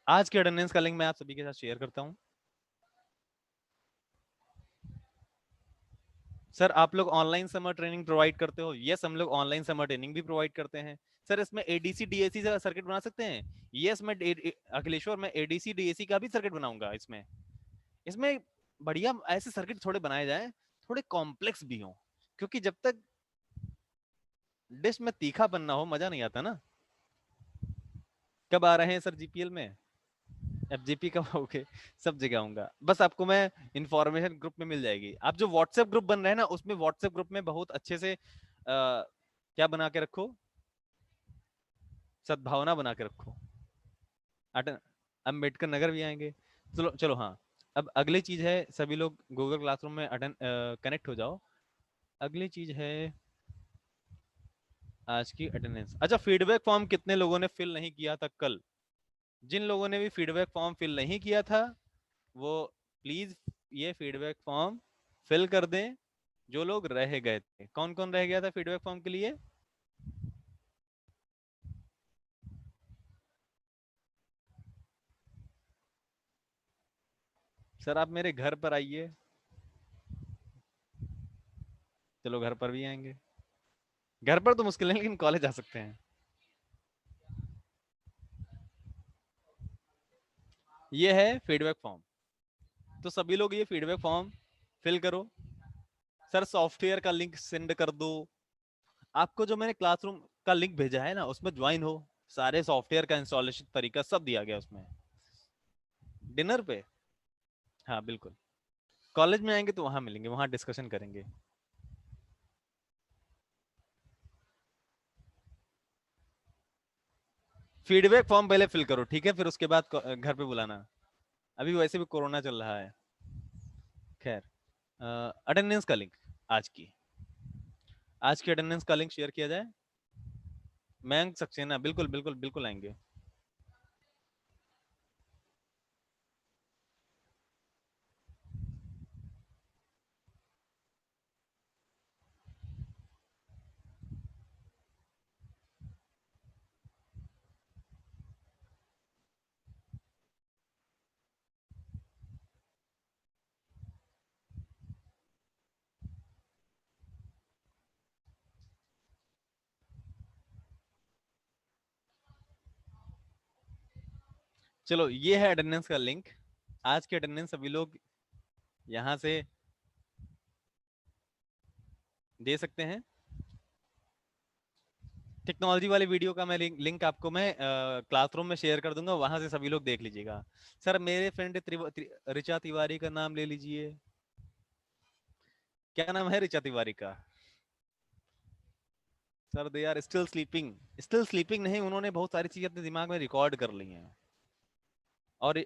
आज के अटेंडेंस का लिंक मैं आप सभी के साथ शेयर करता हूँ। सर आप लोग ऑनलाइन समर ट्रेनिंग प्रोवाइड करते हो? यस, हम लोग ऑनलाइन समर ट्रेनिंग भी प्रोवाइड करते हैं। सर इसमें एडीसी डीएसी का सर्किट बना सकते हैं? यस, मैं अखिलेश्वर, मैं एडीसी डीएसी का भी सर्किट बनाऊंगा। इसमें इसमें बढ़िया ऐसे सर्किट थोड़े बनाए जाएं, थोड़े कॉम्प्लेक्स भी हों, क्योंकि जब तक डिश में तीखापन ना हो मजा नहीं आता ना। कब आ रहे हैं सर जीपीएल में? एफजीपी कब आओगे? सब जगह आऊंगा। बस आपको मैं इंफॉर्मेशन ग्रुप में मिल जाएगी। आप जो व्हाट्सएप ग्रुप बन रहे हैं ना, उसमें व्हाट्सएप ग्रुप में बहुत अच्छे से क्या बना के रखो, सद्भावना बना के रखो। अम्बेडकर नगर भी आएंगे। चलो चलो, हाँ। अब अगली चीज है, सभी लोग गूगल क्लासरूम में अटेंड कनेक्ट हो जाओ। अगली चीज है आज की अटेंडेंस। अच्छा, फीडबैक फॉर्म कितने लोगों ने फिल नहीं किया था कल? जिन लोगों ने भी फीडबैक फॉर्म फिल नहीं किया था, वो प्लीज ये फीडबैक फॉर्म फिल कर दें। जो लोग रह गए थे, कौन कौन रह गया था फीडबैक फॉर्म के लिए? सर आप मेरे घर पर आइए। चलो, घर पर भी आएंगे। घर पर तो मुश्किल है, लेकिन कॉलेज आ सकते हैं। ये है फीडबैक फॉर्म। तो सभी लोग ये फीडबैक फॉर्म फिल करो। सर सॉफ्टवेयर का लिंक सेंड कर दो। आपको जो मैंने क्लासरूम का लिंक भेजा है ना, उसमें ज्वाइन हो। सारे सॉफ्टवेयर का इंस्टॉलेशन तरीका सब दिया गया उसमें। डिनर पे? हाँ बिल्कुल। कॉलेज में आएंगे तो वहां मिलेंगे, वहां डिस्कशन करेंगे। फीडबैक फॉर्म पहले फिल करो, ठीक है? फिर उसके बाद घर पे बुलाना। अभी वैसे भी कोरोना चल रहा है। खैर, अटेंडेंस का लिंक, आज की अटेंडेंस का लिंक शेयर किया जाए। मयंक सक्सेना, बिल्कुल बिल्कुल बिल्कुल आएंगे। चलो, ये है अटेंडेंस का लिंक। आज की अटेंडेंस सभी लोग यहाँ से दे सकते हैं। टेक्नोलॉजी वाली वीडियो का मैं लिंक आपको मैं क्लासरूम में शेयर कर दूंगा, वहां से सभी लोग देख लीजिएगा। सर, मेरे फ्रेंड ऋचा तिवारी का नाम ले लीजिए। क्या नाम है ऋचा तिवारी का? Sir, they are still sleeping. Still sleeping नहीं, उन्होंने बहुत सारी चीजें अपने दिमाग में रिकॉर्ड कर ली हैं। और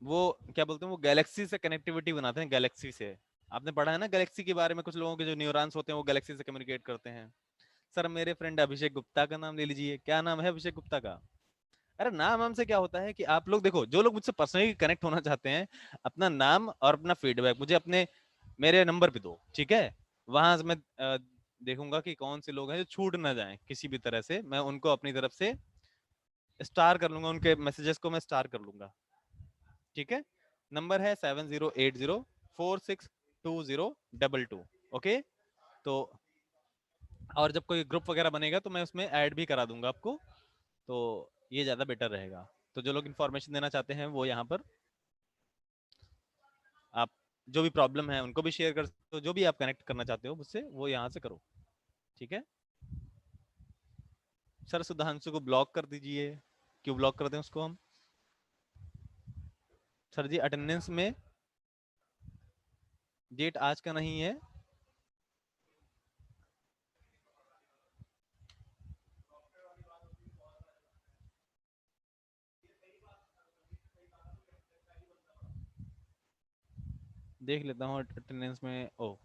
वो क्या बोलते हैं, वो गैलेक्सी से कनेक्टिविटी बनाते हैं, गैलेक्सी से। आपने पढ़ा है ना गैलेक्सी के बारे में, कुछ लोगों के जो न्यूरॉन्स होते हैं वो गैलेक्सी से कम्युनिकेट करते हैं। सर, मेरे फ्रेंड अभिषेक गुप्ता का नाम ले लीजिए। क्या नाम है अभिषेक गुप्ता का? अरे, नाम हमसे क्या होता है कि आप लोग देखो, जो लोग मुझसे पर्सनली कनेक्ट होना चाहते हैं, अपना नाम और अपना फीडबैक मुझे अपने मेरे नंबर पे दो, ठीक है? वहां से मैं देखूंगा कि कौन से लोग हैं जो छूट ना जाएं किसी भी तरह से, मैं उनको अपनी तरफ से स्टार कर लूंगा, उनके मैसेजेस को मैं स्टार कर लूंगा। ठीक है? नंबर है 7080462022। ओके? तो और जब कोई ग्रुप वगैरह बनेगा तो मैं उसमें ऐड भी करा दूंगा आपको, तो ये ज़्यादा बेटर रहेगा। तो जो लोग इन्फॉर्मेशन देना चाहते हैं वो यहाँ पर, आप जो भी प्रॉब्लम है उनको भी शेयर कर सकते हो, जो भी आप कनेक्ट करना चाहते हो मुझसे वो यहाँ से करो। ठीक है? सर, सुधांशु को ब्लॉक कर दीजिए। क्यों ब्लॉक करते हैं उसको हम? सर जी, अटेंडेंस में डेट आज का नहीं है। देख लेता हूँ अटेंडेंस में। ओ,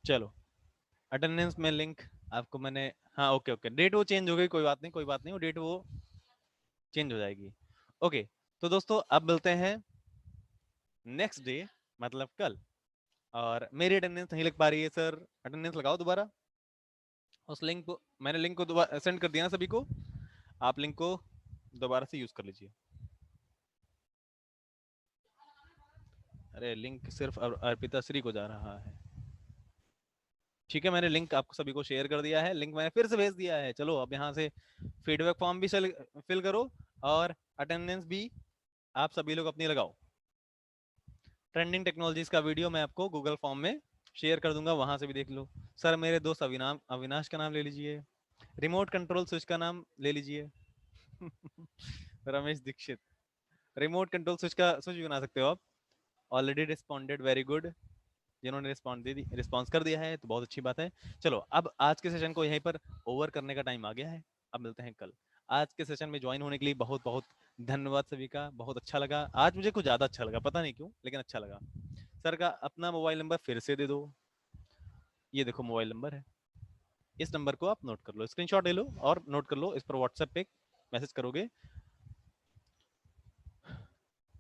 चलो, अटेंडेंस में लिंक आपको मैंने, हाँ ओके ओके, डेट वो चेंज हो गई, कोई बात नहीं कोई बात नहीं, वो डेट वो चेंज हो जाएगी। ओके, तो दोस्तों अब मिलते हैं नेक्स्ट डे, मतलब कल। और मेरी अटेंडेंस नहीं लग पा रही है सर, अटेंडेंस लगाओ दोबारा। उस लिंक को मैंने लिंक को दोबारा सेंड कर दिया ना सभी को, आप लिंक को दोबारा से यूज कर लीजिए। अरे, लिंक सिर्फ अर्पिता श्री को जा रहा है। ठीक है, मैंने लिंक आपको सभी को शेयर कर दिया है, लिंक मैंने फिर से भेज दिया है। चलो, अब यहाँ से फीडबैक फॉर्म भी फिल करो, और अटेंडेंस भी आप सभी लोग अपनी लगाओ। ट्रेंडिंग टेक्नोलॉजीज का वीडियो मैं आपको गूगल फॉर्म में शेयर कर दूंगा, वहां से भी देख लो। सर, मेरे दोस्त अविनाश का नाम ले लीजिए। रिमोट कंट्रोल स्विच का नाम ले लीजिए। Ramesh Dixit, remote control switch का स्विच भी बना सकते हो आप। Already responded, very good. जिन्होंने रिस्पॉन्स कर दिया है तो बहुत अच्छी बात है। चलो, अब आज के सेशन को यहीं पर ओवर करने का टाइम आ गया है। अब मिलते हैं कल। आज के सेशन में ज्वाइन होने के लिए बहुत बहुत धन्यवाद सभी का, बहुत अच्छा लगा आज, मुझे कुछ ज़्यादा अच्छा लगा, पता नहीं क्यों लेकिन अच्छा लगा। सर का अपना मोबाइल नंबर फिर से दे दो। ये देखो मोबाइल नंबर है, इस नंबर को आप नोट कर लो, स्क्रीनशॉट ले लो और नोट कर लो, इस पर व्हाट्सएप पे मैसेज करोगे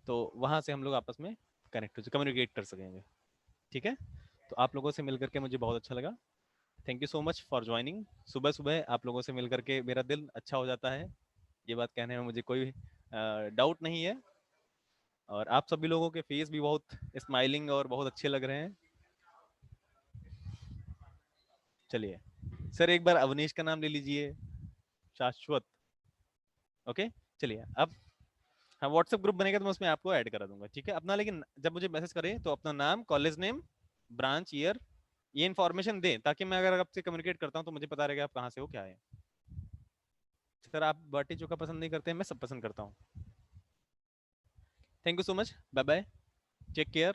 तो वहां से हम लोग आपस में कम्युनिकेट कर सकेंगे। ठीक है? तो आप लोगों से मिल करके मुझे बहुत अच्छा लगा। Thank you so much for joining. सुबह सुबह आप लोगों से मिल करके मेरा दिल अच्छा हो जाता है, ये बात कहने में मुझे कोई डाउट नहीं है। और आप सभी लोगों के फेस भी बहुत स्माइलिंग और बहुत अच्छे लग रहे हैं। चलिए, सर एक बार अवनीश का नाम ले लीजिए, शाश्वत। ओके, चलिए अब, हाँ व्हाट्सएप ग्रुप बनेगा तो मैं उसमें आपको ऐड करा दूंगा, ठीक है अपना। लेकिन जब मुझे मैसेज करें तो अपना नाम, कॉलेज नेम, ब्रांच, ईयर, ये इन्फॉर्मेशन दें, ताकि मैं अगर आपसे कम्युनिकेट करता हूँ तो मुझे पता रहेगा आप कहाँ से हो, क्या है। सर, आप बाटी चोखा पसंद नहीं करते हैं, मैं सब पसंद करता हूँ। Thank you so much, bye bye. Take care.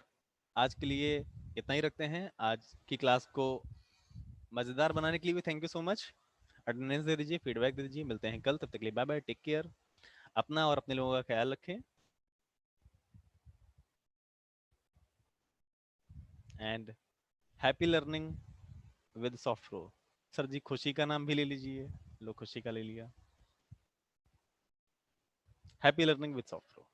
आज के लिए इतना ही रखते हैं। आज की क्लास को मजेदार बनाने के लिए भी thank you so much. Attendance दे दीजिए, फीडबैक दे दीजिए। मिलते हैं कल, तब तक के लिए बाय बाय, टेक केयर। अपना और अपने लोगों का ख्याल रखें। And happy learning with soft row. Sir ji खुशी का नाम भी ले लीजिए। लो खुशी का ले लिया। Happy learning with soft row.